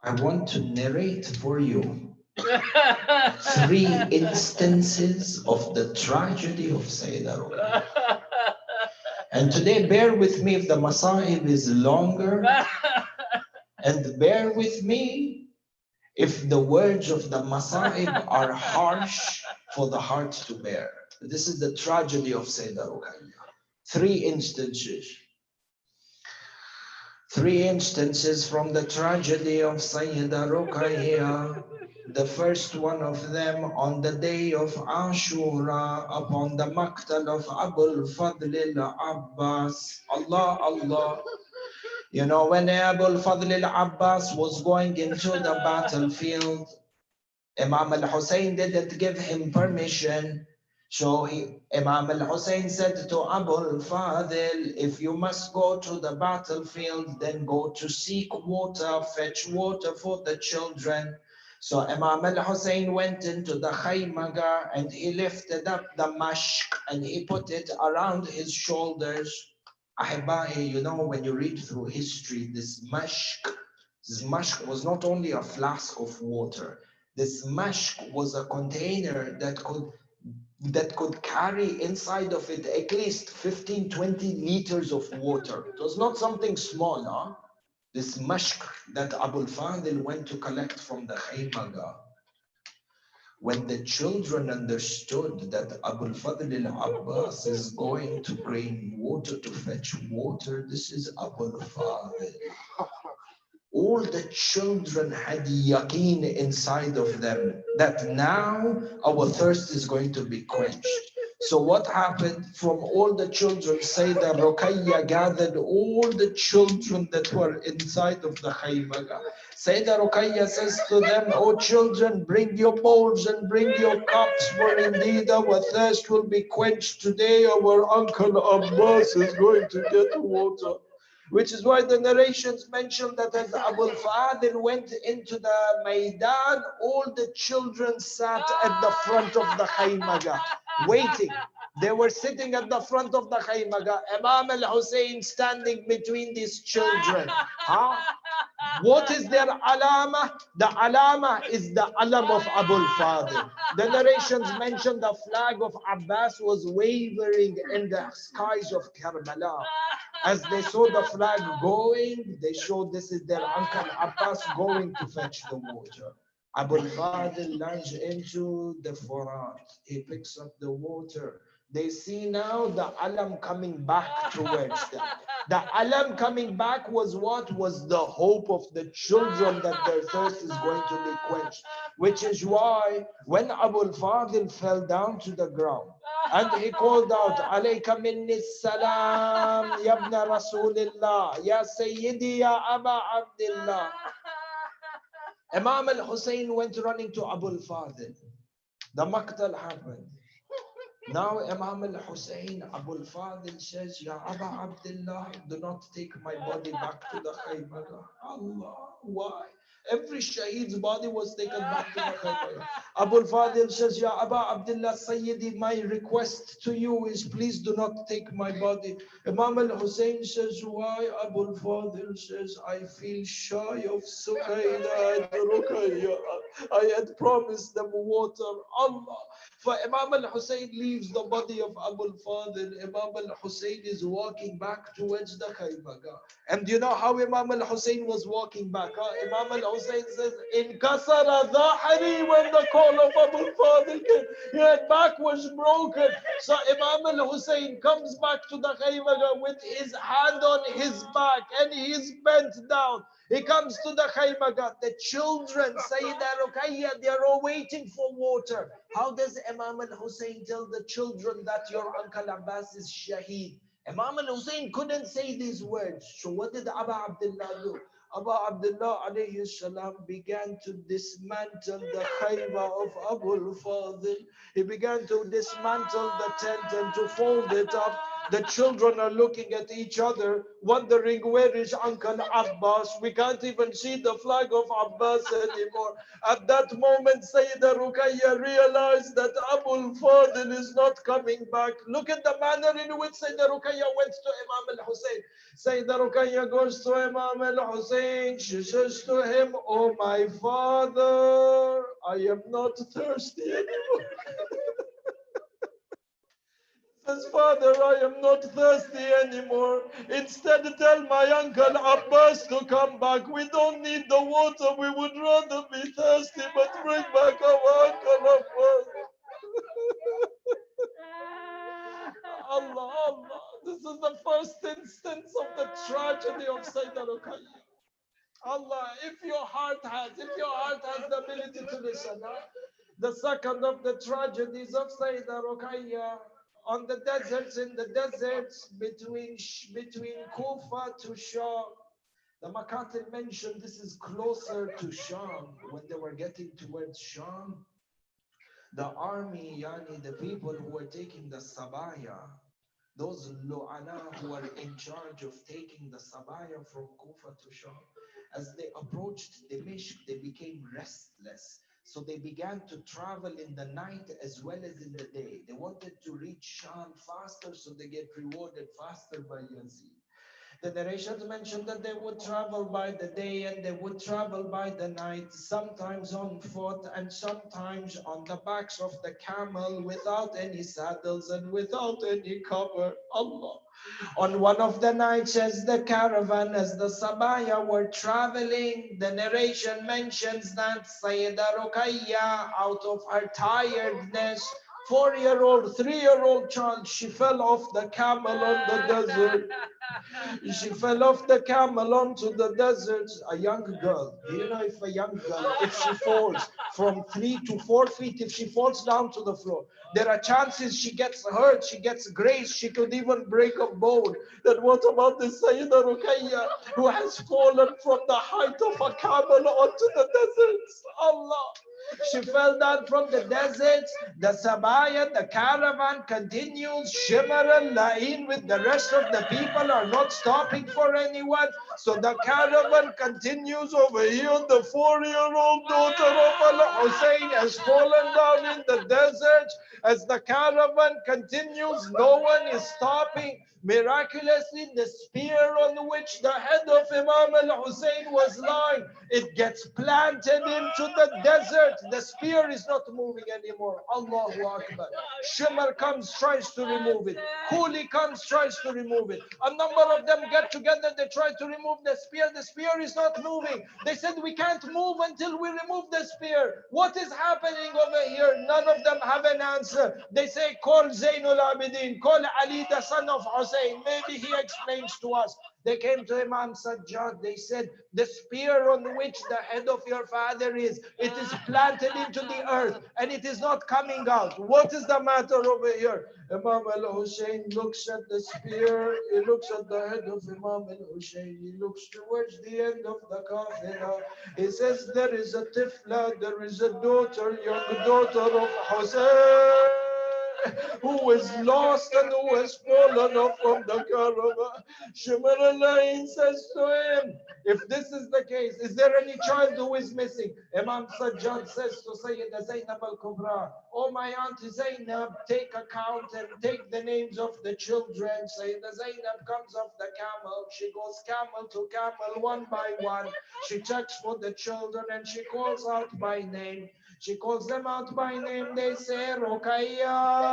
I want to narrate for you 3 instances of the tragedy of Sayeda Ruqayyah. And today, bear with me if the Masa'ib is longer, and bear with me if the words of the Masa'ib are harsh for the heart to bear. This is the tragedy of Sayeda Ruqayyah. 3 instances. 3 instances from the tragedy of Sayeda Ruqayyah. The first one of them on the day of Ashura upon the Maqtal of Abul Fadl al-Abbas. Allah, Allah. You know, when Abul Fadl al-Abbas was going into the battlefield, Imam al-Hussein didn't give him permission. So Imam al-Hussein said to Abu al-Fadl, if you must go to the battlefield, then go to seek water, fetch water for the children. So Imam al-Hussein went into the khaymaga and he lifted up the mashk and he put it around his shoulders. Ahibba'i, you know, when you read through history, this mashk was not only a flask of water. This mashk was a container that could carry inside of it at least 15, 20 liters of water. It was not something small, huh? This mashk that Abu Fadl went to collect from the khaymaga. When the children understood that Abu Fadl al-Abbas is going to bring water to fetch water, this is Abu Fadl. All the children had yaqeen inside of them that now our thirst is going to be quenched. So what happened? From all the children, Sayeda Ruqayyah gathered all the children that were inside of the khaymaga. Sayeda Ruqayyah says to them, oh children, bring your bowls and bring your cups, for indeed our thirst will be quenched today. Our uncle Abbas is going to get water. Which is why the narrations mention that as Abu Fadl went into the Maidan, all the children sat at the front of the khaymaga, waiting. They were sitting at the front of the khaymaga. Imam al-Hussein standing between these children. Huh? What is their alama? The alama is the alam of Abu Fadl. The narrations mention the flag of Abbas was wavering in the skies of Karbala. As they saw the flag going, they showed this is their uncle Abbas going to fetch the water. Abu al-Fadl lunges into the Furat. He picks up the water. They see now the alam coming back towards them. The alam coming back was what? Was the hope of the children that their thirst is going to be quenched. Which is why when Abu al-Fadl fell down to the ground and he called out, Alayka minni salam, ya ibn Rasulillah, ya Sayyidi, ya Aba Abdullah. Imam al-Hussein went running to Abu al-Fadl. The maqtal happened. Now Imam al-Hussein, Abu al-Fadl says, Ya Aba Abdullah, do not take my body back to the Khaybar. Allah, why? Every Shaheed's body was taken back to the Khaybar. Abu al-Fadl says, Ya Aba Abdullah Sayyidi, my request to you is please do not take my body. Imam al-Hussein says, why? Abu al-Fadl says, I feel shy of Sayeda Ruqayyah. I had promised them water. Allah. For Imam al-Hussein leaves the body of Abu al-Fadl. Imam al-Hussein is walking back towards the Khaybar. And you know how Imam al-Hussein was walking back? Imam al-Hussein says, In kasara dhahri, when the call of Abu al-Fadl came, his back was broken. So Imam al-Hussein comes back to the Khaybar with his hand on his back and he's bent down. He comes to the Khaybar. The children, Sayeda Ruqayyah, they are all waiting for water. How does Imam al-Hussein tell the children that your uncle Abbas is Shaheed? Imam al-Hussein couldn't say these words. So what did Abu Abdullah do? Abu Abdullah alayhi salam began to dismantle the khaybar of Abu al-Fadl. He began to dismantle the tent and to fold it up. The children are looking at each other, wondering where is Uncle Abbas. We can't even see the flag of Abbas anymore. At that moment, Sayeda Ruqayyah realized that Abu al-Fadl is not coming back. Look at the manner in which Sayeda Ruqayyah went to Imam al-Hussein. Sayeda Ruqayyah goes to Imam al-Hussein. She says to him, oh my father, I am not thirsty anymore. Says, Father, I am not thirsty anymore. Instead, tell my uncle Abbas to come back. We don't need the water. We would rather be thirsty, but bring back our uncle Abbas. Allah, Allah. This is the first instance of the tragedy of Sayeda Ruqayyah. Allah, if your heart has the ability to listen. The second of the tragedies of Sayeda Ruqayyah, on the deserts, in the deserts between Kufa to Sham. The Makatil mentioned this is closer to Sham. When they were getting towards Sham, the army, the people who were taking the Sabaya, those Lu'ana who were in charge of taking the Sabaya from Kufa to Sham, as they approached Dimishq, they became restless. So they began to travel in the night as well as in the day. They wanted to reach Sham faster so they get rewarded faster by Yazid. The narrations mentioned that they would travel by the day and they would travel by the night, sometimes on foot and sometimes on the backs of the camel without any saddles and without any cover. Allah. On one of the nights as the caravan, as the Sabaya were traveling, the narration mentions that Sayeda Ruqayyah, out of her tiredness, 4-year-old, 3-year-old child, she fell off the camel on the desert. She fell off the camel onto the desert. A young girl. Do you know if a young girl, if she falls from 3 to 4 feet, if she falls down to the floor, there are chances she gets hurt, she gets grazed, she could even break a bone. Then what about the Sayeda Ruqayyah who has fallen from the height of a camel onto the deserts? Allah. She fell down from the desert. The Sabaya, the caravan continues. Shimar al-La'in with the rest of the people are not stopping for anyone. So the caravan continues over here. The 4-year-old daughter of Al-Hussein has fallen down in the desert. As the caravan continues, no one is stopping. Miraculously, the spear on which the head of Imam al-Hussein was lying, it gets planted into the desert. desert. The spear is not moving anymore. Allahu Akbar. Shimr comes, tries to remove it. Kuli comes, tries to remove it. A number of them get together, they try to remove the spear. The spear is not moving. They said, we can't move until we remove the spear. What is happening over here? None of them have an answer. They say, call Zainul Abidin, call Ali, the son of Hussein. Maybe he explains to us. They came to Imam Sajjad. They said, the spear on which the head of your father is, it is planted into the earth and it is not coming out. What is the matter over here? Imam al-Hussein looks at the spear. He looks at the head of Imam al-Hussein. He looks towards the end of the kafirah. He says, there is a tifla, there is a daughter, young daughter of Hussein, who is lost and who has fallen off from the caravan. Shimr al-Ain says to him, if this is the case, is there any child who is missing? Imam Sajjad says to Sayyida Zainab al-Kubra, oh my auntie Zainab, take account and take the names of the children. Sayyida Zainab comes off the camel. She goes camel to camel, one by one. She checks for the children and she calls out by name. She calls them out by name. They say, Ruqayyah.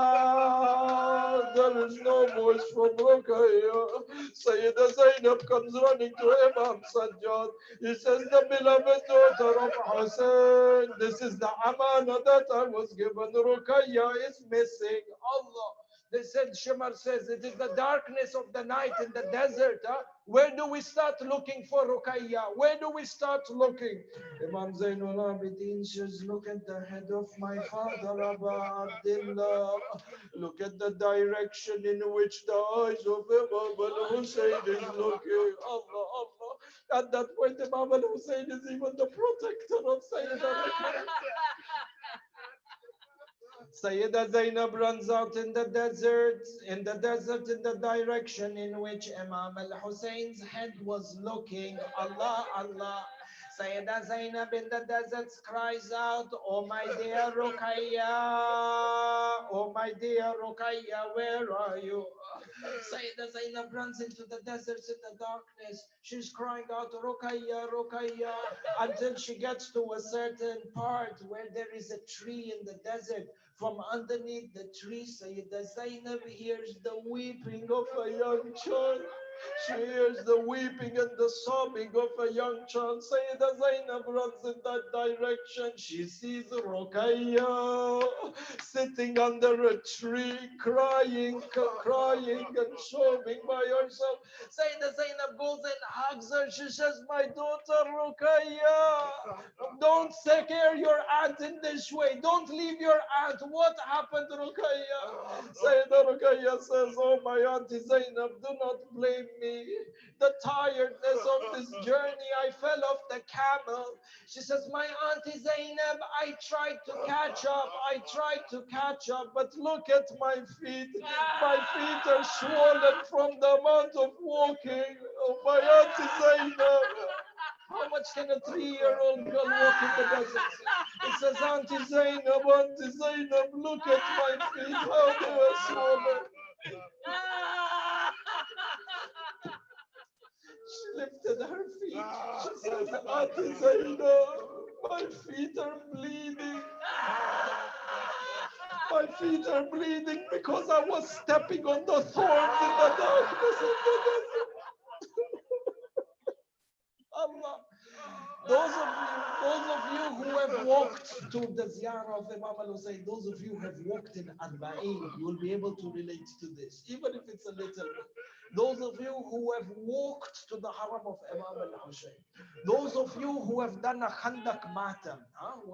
There is no voice from Ruqayyah. Sayyida Zainab comes running to Imam Sajjad. He says, the beloved daughter of Hussein, this is the amana that I was given. Ruqayyah is missing. Allah. They said, Shimr says, it is the darkness of the night in the desert. Where do we start looking for Ruqayyah? Where do we start looking? Imam Zainul Abidin says, look at the head of my father, Aba Abdullah. Look at the direction in which the eyes of Imam al-Hussein is looking. Allah, Allah. At that point, Imam al-Hussein is even the protector of Sayyidina Ruqayyah. Sayyida Zainab runs out in the desert, in the direction in which Imam al-Hussein's head was looking. Allah, Allah. Sayyida Zainab in the desert cries out, oh my dear Ruqayyah, oh my dear Ruqayyah, where are you? Sayyida Zainab runs into the desert in the darkness. She's crying out, Ruqayyah, Ruqayyah, until she gets to a certain part where there is a tree in the desert. From underneath the tree, Sayyida Zainab hears the weeping of a young child. She hears the weeping and the sobbing of a young child. Sayyida Zainab runs in that direction. She sees Ruqayyah sitting under a tree, crying and sobbing by herself. Sayyida Zainab goes and hugs her. She says, my daughter Ruqayyah, don't scare your aunt in this way. Don't leave your aunt. What happened, Ruqayyah? Sayyida Ruqayyah says, oh my auntie Zainab, do not blame me. The tiredness of this journey, I fell off the camel. She says, my auntie Zainab, I tried to catch up. But look at my feet. My feet are swollen from the amount of walking. Oh, my auntie Zainab. How much can a 3-year-old girl walk in the desert? It says, Auntie Zainab, look at my feet. How they are swollen. She lifted her feet. She says, Auntie Zainab, my feet are bleeding. My feet are bleeding because I was stepping on the thorns in the darkness of the desert. Allah. Those of you who have walked to the ziyarah of Imam al-Hussein, those of you who have walked in Arba'in, you will be able to relate to this, even if it's a little bit. Those of you who have walked to the haram of Imam al-Hussein, those of you who have done a khandak matam,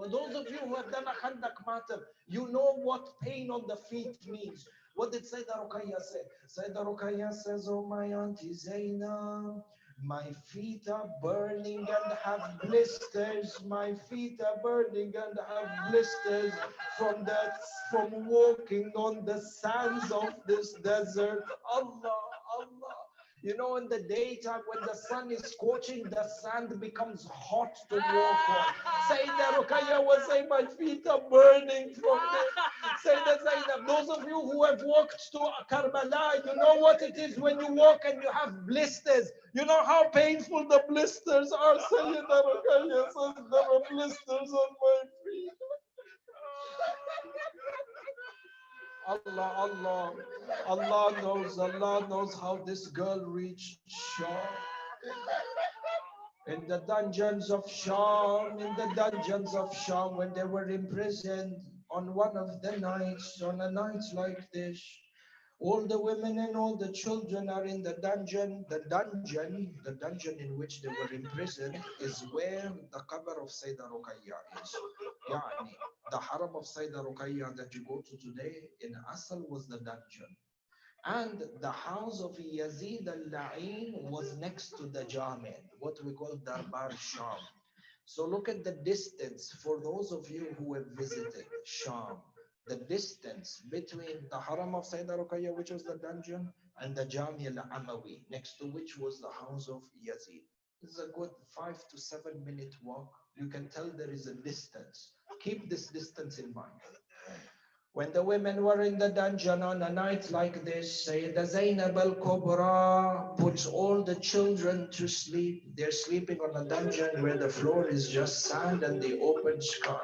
those of you who have done a khandak matam, you know what pain on the feet means. What did Sayyidah Ruqayyah say? Sayyidah Ruqayyah says, oh my auntie Zainab, my feet are burning and have blisters. My feet are burning and have blisters from walking on the sands of this desert. Allah, Allah. You know, in the daytime when the sun is scorching, the sand becomes hot to walk on. Sayyidah Ruqayyah was saying, my feet are burning from this. Sayyidah Zainab, those of you who have walked to Karbala, you know what it is when you walk and you have blisters. You know how painful the blisters are. Sayyidah Ruqayyah says, there are blisters on my feet. Allah, Allah knows how this girl reached Sham. In the dungeons of Sham, when they were imprisoned on one of the nights, on a night like this, all the women and all the children are in the dungeon. The dungeon in which they were imprisoned is where the qabr of Sayeda Ruqayyah is. Yani, the haram of Sayeda Ruqayyah that you go to today, in Asal was the dungeon. And the house of Yazid al-La'in was next to the Jami, what we call Darbar Sham. So look at the distance for those of you who have visited Sham. The distance between the Haram of Sayyidah Ruqayyah, which was the dungeon, and the Jami al-Amawi, next to which was the house of Yazid. This is a good 5 to 7 minute walk. You can tell there is a distance. Keep this distance in mind. When the women were in the dungeon on a night like this, Sayyidah Zainab al-Kubra puts all the children to sleep. They're sleeping on a dungeon where the floor is just sand and the open sky.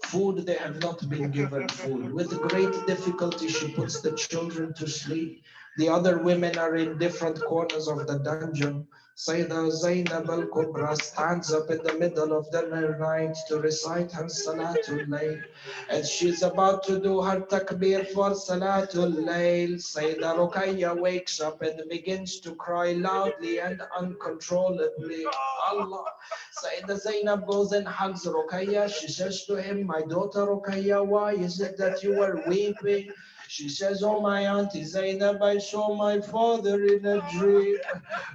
Food, they have not been given food. With great difficulty, she puts the children to sleep. The other women are in different corners of the dungeon. Sayyidah Zainab al-Kubra stands up in the middle of the night to recite her Salatul Layl. As she's about to do her takbir for Salatul Layl, Sayyidah Ruqayyah wakes up and begins to cry loudly and uncontrollably. Allah. Sayyidah Zainab goes and hugs Ruqayyah. She says to him, my daughter Ruqayyah, why is it that you are weeping? She says, oh my auntie Zainab, I saw my father in a dream.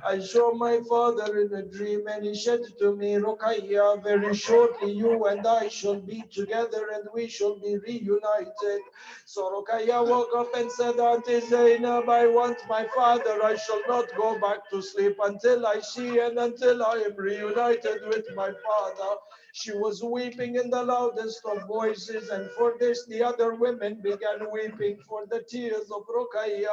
I saw my father in a dream and he said to me, Ruqayyah, very shortly you and I shall be together and we shall be reunited. So Ruqayyah woke up and said, Auntie Zainab, I want my father. I shall not go back to sleep until I see and until I am reunited with my father. She was weeping in the loudest of voices, and for this the other women began weeping for the tears of Ruqayyah.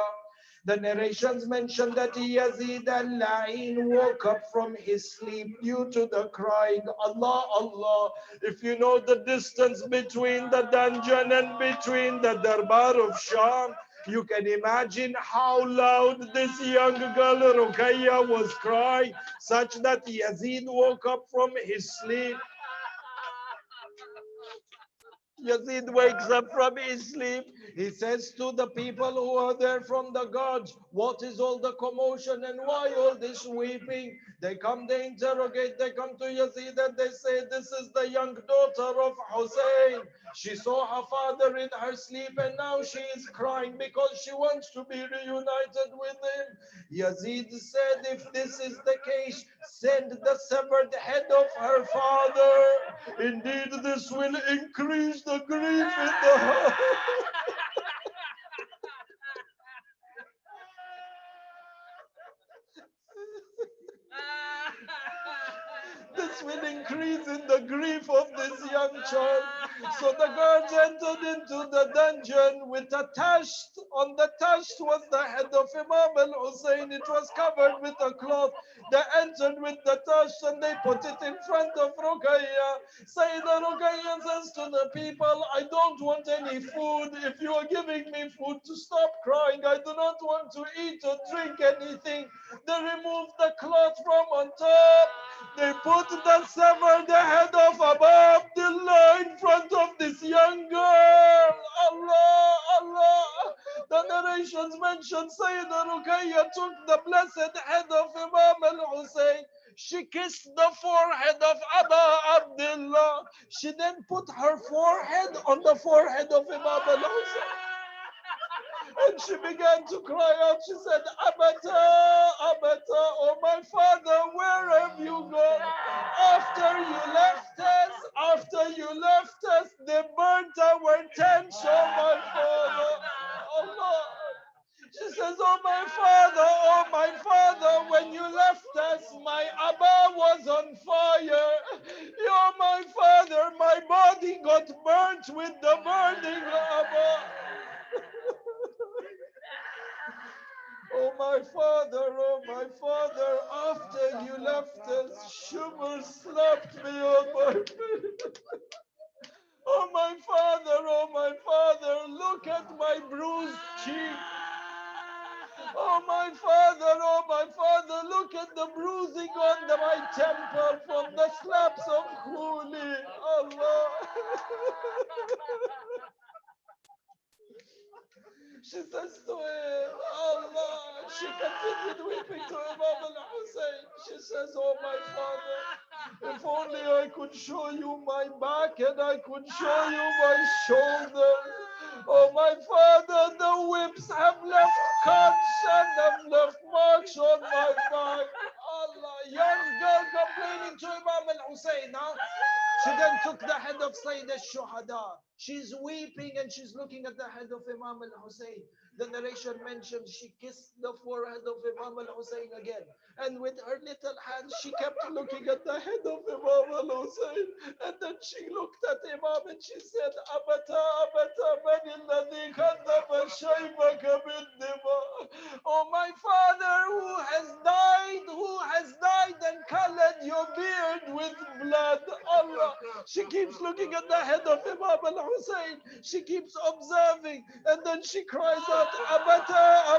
The narrations mention that Yazid al-La'in woke up from his sleep due to the crying, Allah, Allah. If you know the distance between the dungeon and between the Darbar of Sham, you can imagine how loud this young girl Ruqayyah was crying, such that Yazid woke up from his sleep. Yazid wakes up from his sleep. He says to the people who are there from the guards, what is all the commotion and why all this weeping? They come, they interrogate, they come to Yazid and they say, this is the young daughter of Hussein. She saw her father in her sleep and now she is crying because she wants to be reunited with him. Yazid said, if this is the case, send the severed head of her father. Indeed, this will increase the grief in the heart. This will increase in the grief of this young child. So the guards entered into the dungeon with a tasht. On the tasht was the head of Imam al-Hussein. It was covered with a cloth. They entered with the tasht and they put it in front of Ruqayyah. Sayyidah Ruqayyah says to the people, I don't want any food. If you are giving me food to stop crying, I do not want to eat or drink anything. They removed the cloth from on top. They put the severed head of Abu Abdullah in front of this young girl. Allah, Allah. The narrations mention Sayyidah Ruqayyah took the blessed head of Imam al-Hussein. She kissed the forehead of Abu Abdullah. She then put her forehead on the forehead of Imam al-Hussein. And she began to cry out. She said, Abata, Abata, oh my father, where have you gone? After you left us, they burnt our tents, oh my father. Allah. She says, oh my father, when you left us, my Abba was on fire. Oh my father, my body got burnt with the burning Abba. Oh my father, after you left us, Shumer slapped me on my face. Oh my father, look at my bruised cheek. Oh my father, look at the bruising on my temple from the slaps of Khuli. Allah. She says to him, Allah. She continued weeping to Imam al-Hussein. She says, oh my father, if only I could show you my back and I could show you my shoulders. Oh my father, the whips have left cuts and have left marks on my back. Allah, young girl complaining to Imam al-Hussein. Now, she then took the head of Sayyidah Shuhada. She's weeping and she's looking at the head of Imam al-Hussein. The narration mentions she kissed the forehead of Imam al-Hussein again. And with her little hands, she kept looking at the head of Imam al-Hussein. And then she looked at Imam and she said, Abata, man alladhi kadhaba shaybaka bid-dima. Oh my father, who has died and colored your beard with blood. Allah. She keeps looking at the head of Imam al-Hussein. She keeps observing. And then she cries out, Abata,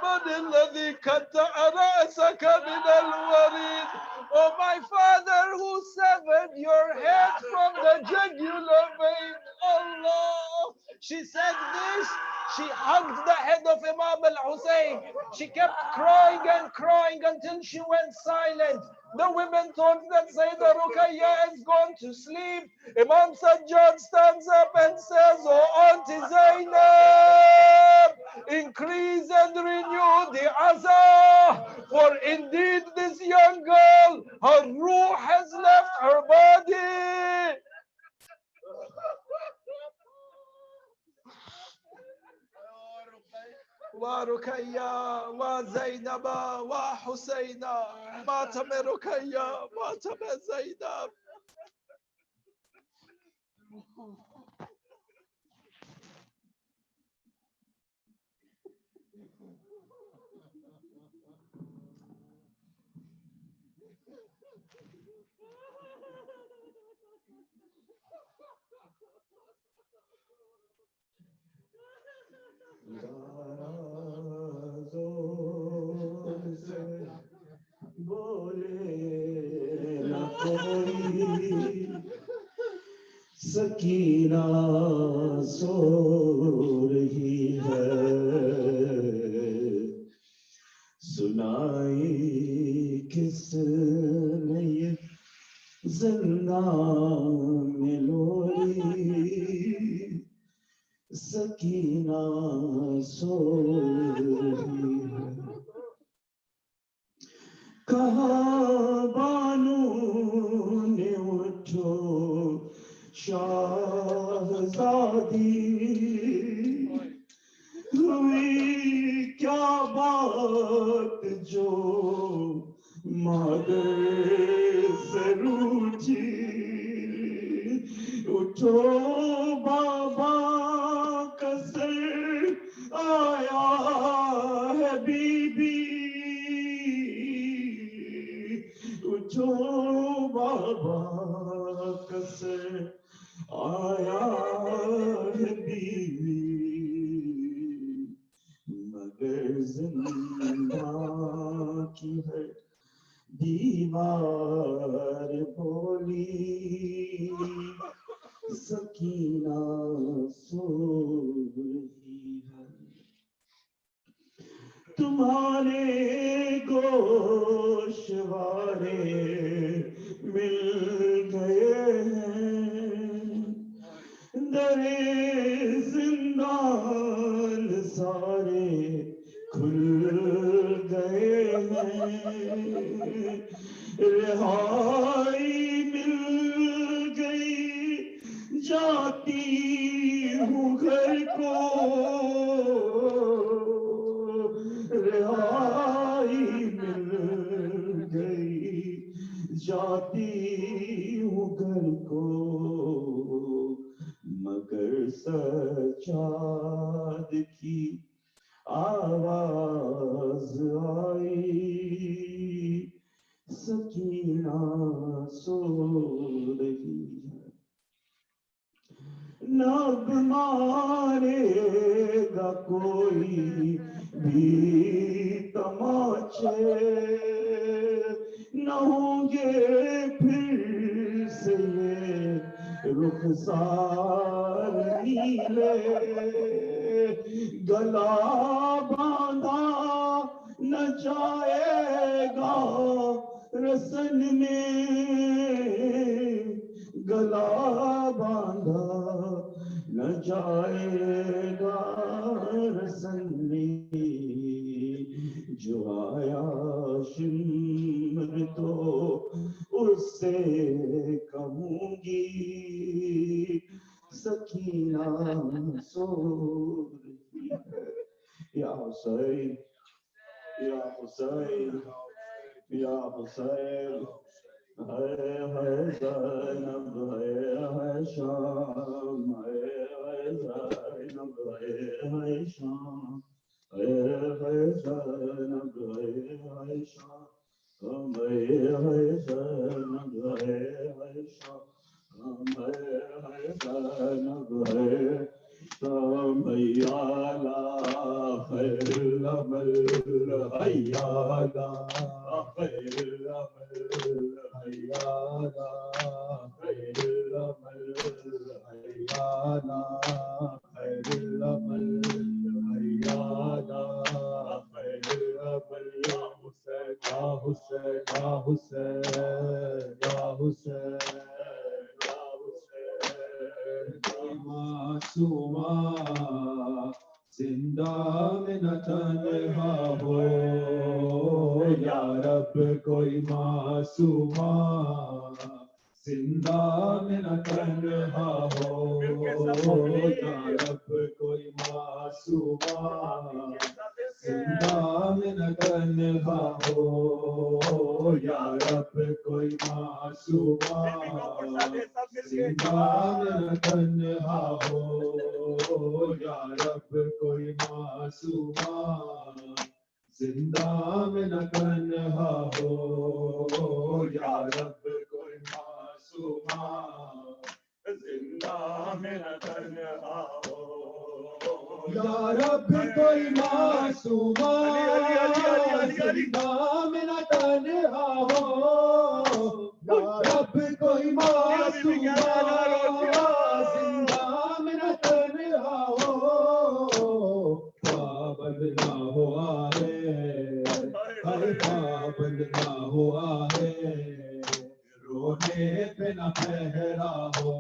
man alladhi katta'a ra'saka min al-warid. Oh my father, who severed your head from the jugular vein. Allah. She said this. She hugged the head of Imam al-Hussein. She kept crying and crying until she went silent. The women thought that Sayeda Ruqayyah has gone to sleep. Imam Sajjad stands up and says, oh Auntie Zainab, increase and renew the azah. For indeed this young girl, her ruh has left her body. ورقية وزينب وحسينة مات من رقية مات من زينب. सकीना सो रही है सुनाई किसने ये जिंदान में लोरी सकीना सो रही है कहाँ बानू ने उठो शाहज़ादी हुई क्या बात जो मगर से रूठी उठो बाबा का सर आया है बीबी उठो बाबा का सर आया है बीवी मगर जिंदा की है दीवार बोली सकीना सो रही है तुम्हारे गोशवारे मिल गए हैं दरे जिंदान सारे खुल गए हैं रिहाई मिल गई जाती हूँ घर को रिहाई मिल गई जाती हूँ घर को मगर सजाद की आवाज आई सकीना सो रही है نب مارے گا کوئی بھی تماچے نہ ہوں گے پھر سے یہ رخسار نیلے گلا باندھا نہ جائے گا رسن میں گلا باندھا نہ جائے گا رسن میں جو آیا شمر تو اس سے کہوں گی سکینہ سو رہی ہے یا حسین یا حسین یا حسین ہے زینب ہے شام ہے زینب ہے شام ہے زینب ہے شام ہے زینب ہے شام ہے زینب ہے شام حیالا خیر العمل حیالا خیر العمل حیالا خیر العمل حیالا خیر العمل حیالا خیر العمل یا حسین یا حسین یا حسین یا حسین معصومہ زندہ میں نہ تنہا ہو یا رب کوئی معصومہ زندہ میں نہ تنہا ہو یا رب کوئی معصومہ زندہ میں نہ تنہا ہو یا رب کوئی معصومہ زندہ میں نہ تنہا ہو یا رب کوئی معصومہ زندہ میں نہ تنہا ہو یا رب کوئی معصومہ زندہ میں نہ تنہا ہو یا رب کوئی معصومہ زندہ میں نہ تنہا ہو یا رب کوئی معصومہ زندہ میں نہ تنہا ہو پابند نہ ہوا ہے پابند نہ ہوا ہے رونے پہ نہ پہرا ہو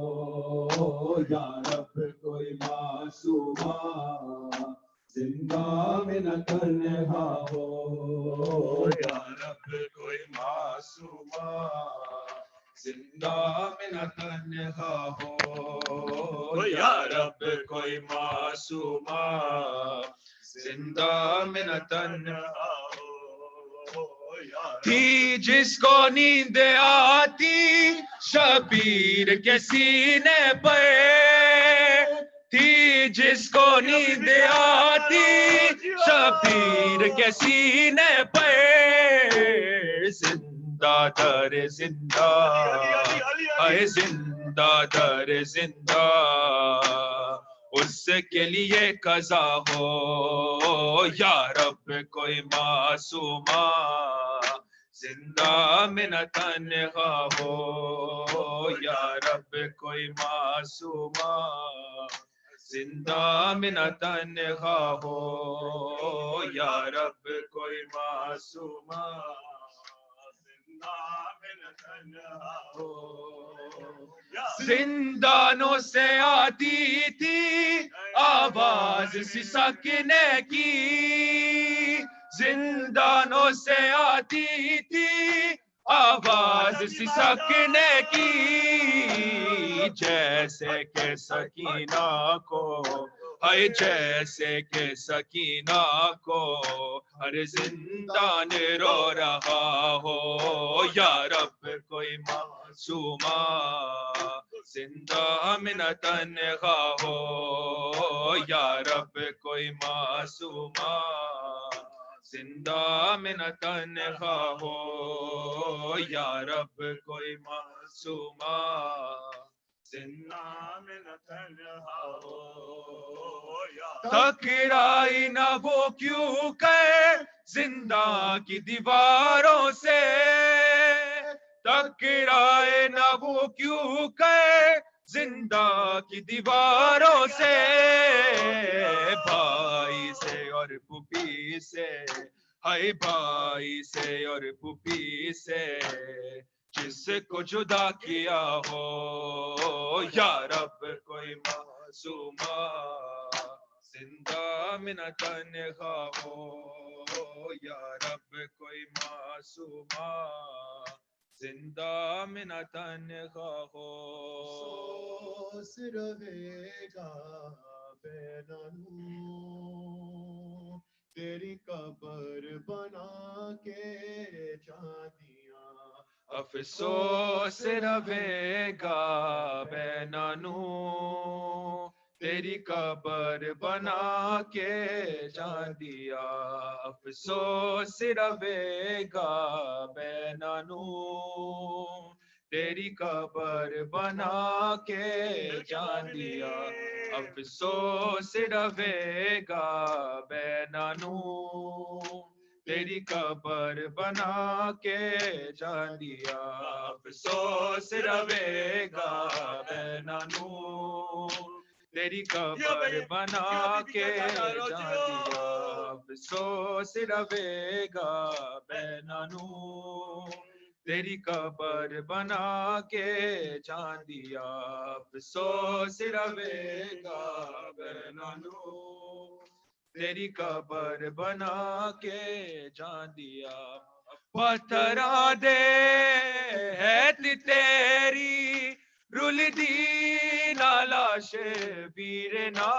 یا رب کوئی معصومہ زندہ میں نہ تنہا ہو یا رب کوئی معصومہ زندہ میں نہ تنہا ہو یا رب کوئی معصومہ زندہ میں نہ تنہا ہو تھی جس کو نیند آتی شبیر کے سینے پر تھی جس کو نیند آتی شبیر کے سینے پر زندہ در زندہ اے زندہ در زندہ اس کے لیے قضا ہو یا رب کوئی معصومہ زندہ میں نہ تنہا ہو یا رب کوئی معصومہ زندہ میں نہ تنہا ہو یا رب کوئی معصومہ زندہ میں نہ تنہا ہو زندانوں سے آتی تھی آواز سسکنے کی زندانوں سے آتی تھی آواز سسکنے کی جیسے کہ سکینہ کو ہے جیسے کہ سکینہ کو ہر زندان رو رہا ہو یا رب کوئی معصومہ زندہ میں نہ تنہا ہو یا رب کوئی معصومہ زندہ میں نہ تنہا ہو یا رب کوئی معصومہ زندہ میں نہ تنہا ہو یا ٹکرائی نہ وہ کیوں کہ زندہ کی دیواروں سے ٹکرائے نہ وہ کیوں کہ زندہ کی دیواروں سے بھائی سے اور پھوپھی سے ہائے بھائی سے اور پھوپھی سے جس کو جدا کیا ہو یا رب کوئی معصومہ زندہ میں نہ تنہا ہو یا رب کوئی معصومہ زندہ میں نہ تنہا ہو افسوس رہے گا بے نور تیری قبر بنا کے چاندیاں افسوس رہے گا بے نانو تیری قبر بنا کے جان دیا افسوس رہے گا بے نانو تیری قبر بنا کے جان دیا افسوس رہے گا بے نانو تیری قبر بنا کے جان دیا افسوس رہے گا بے نانو تیری قبر بنا کے جان دیا افسوس رہے گا بے نانو تیری قبر بنا کے جان دیا افسوس رہے گا بے نانو تیری قبر بنا کے جان دیا پتھرا دے ہے تیری رول دی لاش ویرنا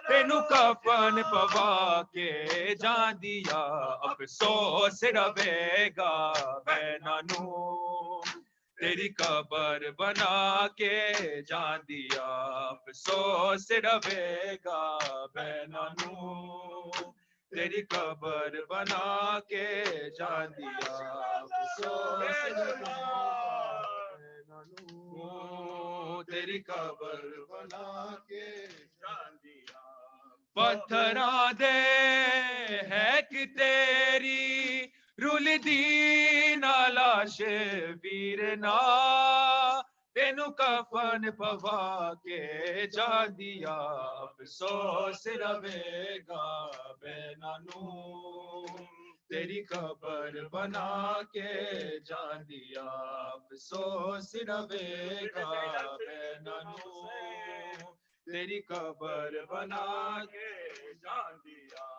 تینو کفن پوا کے جان دیا افسوس رہے گا بے نانو تیری قبر بنا کے جان دیا افسوس رہے گا بے نانو تیری قبر بنا کے جان دیا افسوس رہے گا بے نانو تیری قبر بنا کے جان دیا پتھرا دے ہے کہ تیری رول دی لاش ویرنا تینو کفن پوا کے جان دیا افسوس رہے گا بے نانو تیری قبر بنا کے جان دیا افسوس رہے گا بے نانو تیری قبر بنا کے جان دیا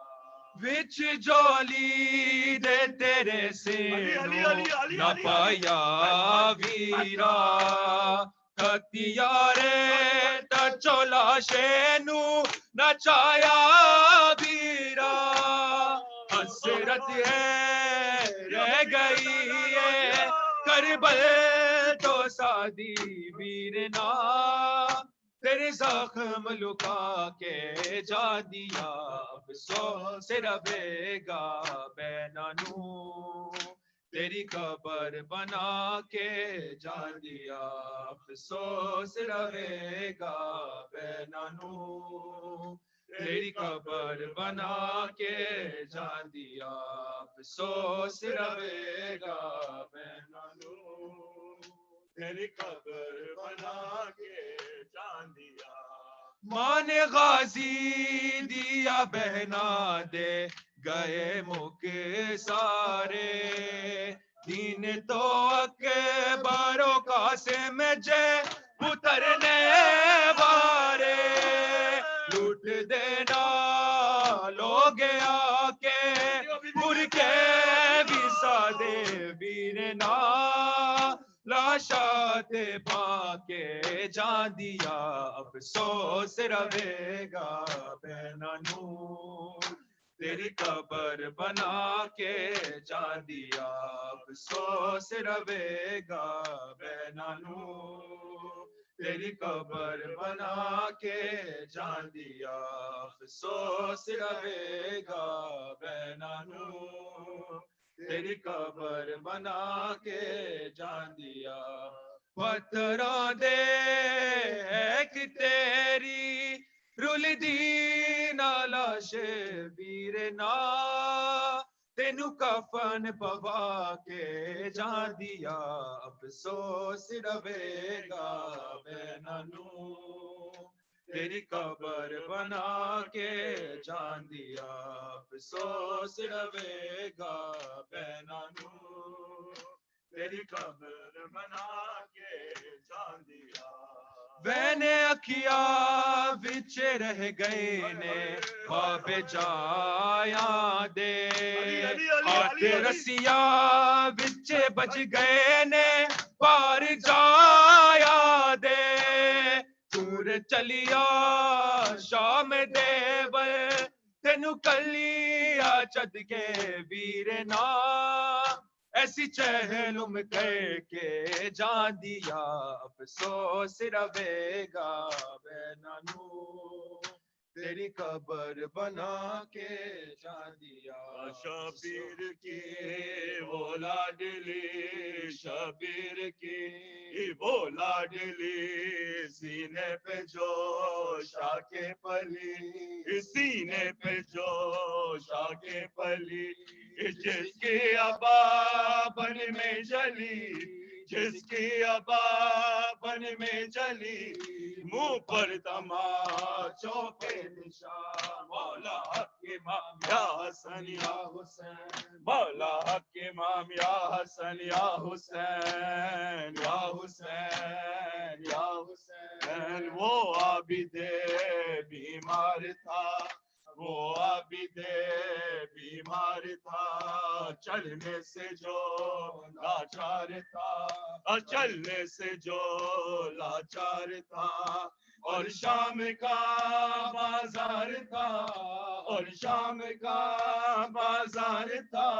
وچ جولی دے تیرے سینو نہ پایا ویرا ہتھیارے ٹچو لاشینو نہ چایا ویرا حسرت ہے رہ گئی ہے کربل تو سادی ویرنا تیرے زخم لکا کے جان دیا افسوس رہے گا بے نانو تیری قبر بنا کے جان دیا افسوس رہے گا بے نانو تیری قبر بنا کے جان دیا افسوس رہے گا بے نانو تیری قبر بنا کے جان دیا ماں نے غازی دیا بہنا دے گئے مک سارے دین تو اکبر و قاسم جے اترنے بارے لوٹ دینا لوگ آ کے پور کے بھی سادے ویرنا لاشات پا کے جان دیا افسوس رہے گا بے نانو تیری قبر بنا کے جان دیا افسوس رہے گا بے نانو تیری قبر بنا کے جان دیا افسوس رہے گا بے نانو تیری قبر بنا کے جان دیا پتھروں دیکھ تیری رل دی نالا شبیر نا تینو کفن پوا کے جان دیا افسوس رہے گا بینانو تیری قبر بنا کے جان دیا افسوس رہے گا بینانو تیری قبر بنا کے جان دیا وینے اکھیا وچ رہ گئے نے خواب جایا دے ہاتھ رسیا وچ بج گئے نے پار جایا دے دور چلیا شام دیور تینو کلیا چد کے ویر نا ایسی چہلم کر کے جان دیا افسوس رہے گا بینانو تیری قبر بنا کے جان دیا شبیر کی وہ لاڈلی شبیر کی وہ لاڈلی سینے پہ جو شاکے پلی سینے پہ جو شاکے پلی جس کی ابا بن میں جلی جس کی ابا بن میں جلی منہ پر تماچوں پہ نشان مولا حق امام یا حسن یا حسین مولا حق امام یا حسن یا حسین یا حسین یا حسین وہ عابد بیمار تھا وہ عابد بیمار تھا چلنے سے جو لاچار تھا چلنے سے جو لاچار تھا اور شام کا بازار تھا اور شام کا بازار تھا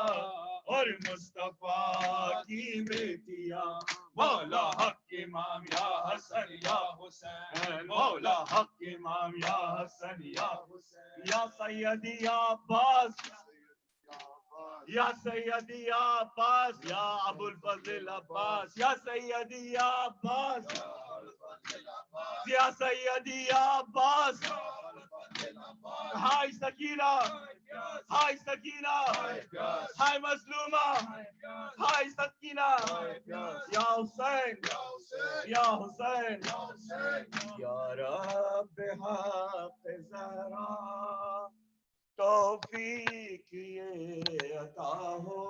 اور مصطفیٰ کی بیٹیاں مولا حق امام یا حسن یا حسین مولا حق امام یا حسن یا حسین یا سیدی یا عباس یا سیدی یا عباس یا ابو الفضل عباس یا سیدی یا عباس یا سیدی یا عباس ہائے سکینہ ہائے سکینہ ہائے مظلومہ ہائے سکینہ یا حسین یا حسین یا رب حق ذرا توفیق یہ عطا ہو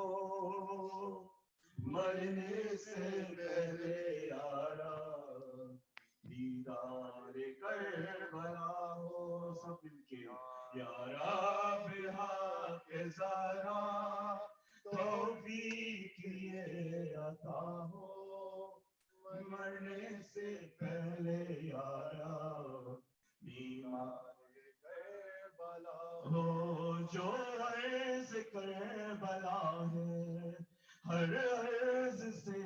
مرنے سے پہلے یارا دیدار کربلا ہو سب مل کے یا رب حق ذرا توفیق یہ عطا ہو مرنے سے پہلے یارا بیمار ہو جو عرض کربلا ہے ہر عرض سے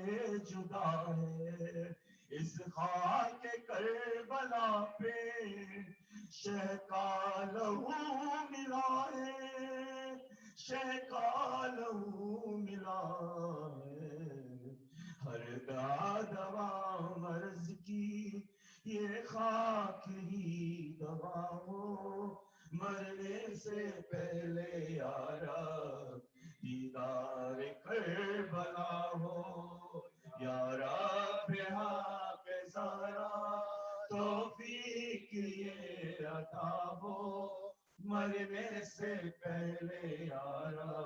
جدا ہے اس خاک کربلا پہ شہ کا لہو ملا ہے شہ کا لہو ملا ہے ہر دوا مرض کی یہ خاک ہی دوا ہو مرنے سے پہلے یارا دیدار کربلا ہو یارا حق ذرا توفیق یہ عطا ہو مرنے سے پہلے یارا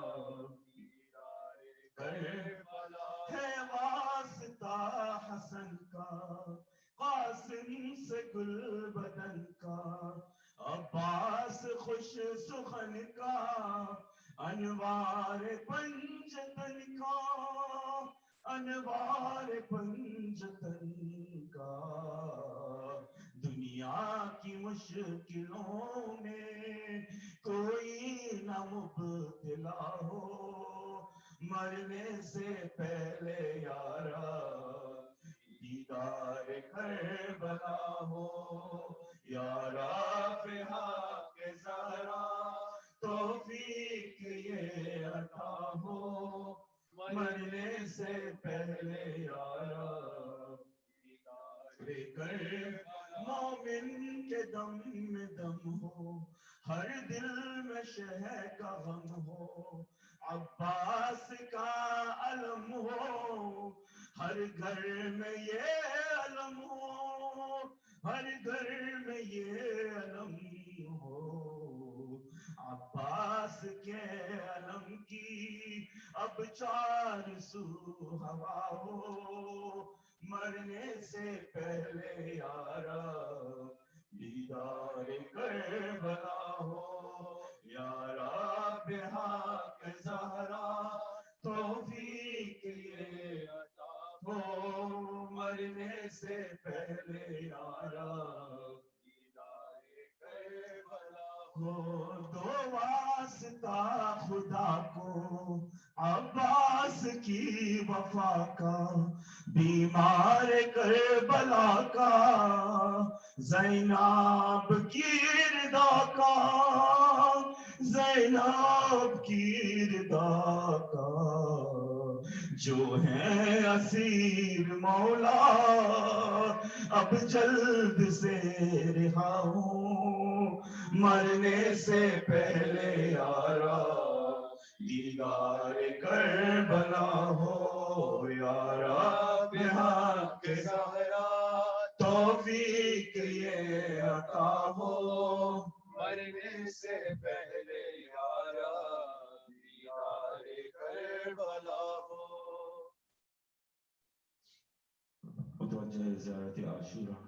دیدار کربلا ہے واسطہ حسن کا قاسم سے گل بدن کا عباس خوش سخن کا انوار پنجتن کا انوار پنجتن کا دنیا کی مشکلوں میں کوئی نہ مبتلا ہو مرنے سے پہلے یارا دیدار کربلا ہو یارا حق ذرا توفیق یہ عطا ہو مرنے سے پہلے یارا مومن کے دم میں دم ہو ہر دل میں شہ کا غم ہو عباس کا علم ہو ہر گھر میں یہ علم ہو ہر گھر میں یہ علم ہو عباس کے علم کی اب چار سو ہوا ہو مرنے سے پہلے یارا دیدار کربلا ہو یارا بحق زہرا توفیق یہ عطا ہو مرنے سے پہلے یارا دیدار کربلا ہو دو واسطہ خدا کو عباس کی وفا کا بیمار کربلا کا زینب کی رضا کا زینب کی رضا کا جو ہیں اسیر مولا اب جلد سے رہا ہوں مرنے سے پہلے یارا دیدار کربلا ہو یارا بحق زہرا توفیق یہ عطا ہو مرنے سے پہلے یارا دیدار کربلا ہو متوجہ زیارت عاشورہ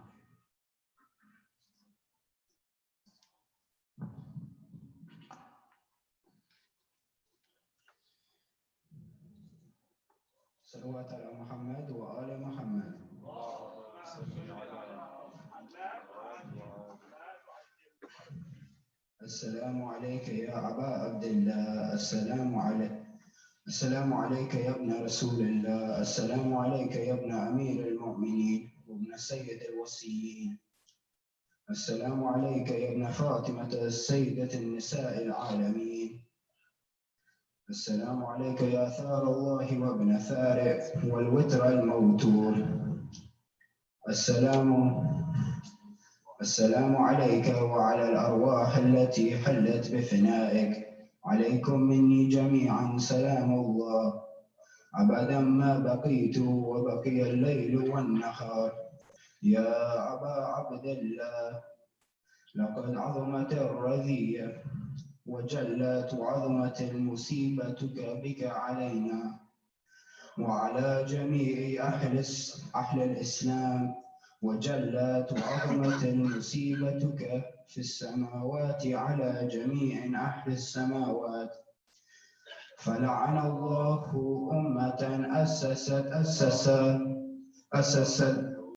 صلوات على محمد وآل محمد. السلام عليك يا أبا عبد الله السلام عليك يا ابن رسول الله السلام عليك يا ابن أمير المؤمنين وابن سيد الوصيين السلام عليك يا ابن فاطمة سيدة النساء العالمين السلام عليك يا ثار الله وابن ثارئ والوتر الموتور السلام عليك وعلى الأرواح التي حلت بفنائك عليكم مني جميعا سلام الله أبدا ما بقيت وبقي الليل والنهار يا أبا عبد الله لقد عظمت الرذية وجلت وعظمت المصيبة بك علينا وعلى جميع أهل الإسلام وجلت وعظمت المصيبتك في السماوات على جميع أهل السماوات فلعن الله أمة أسست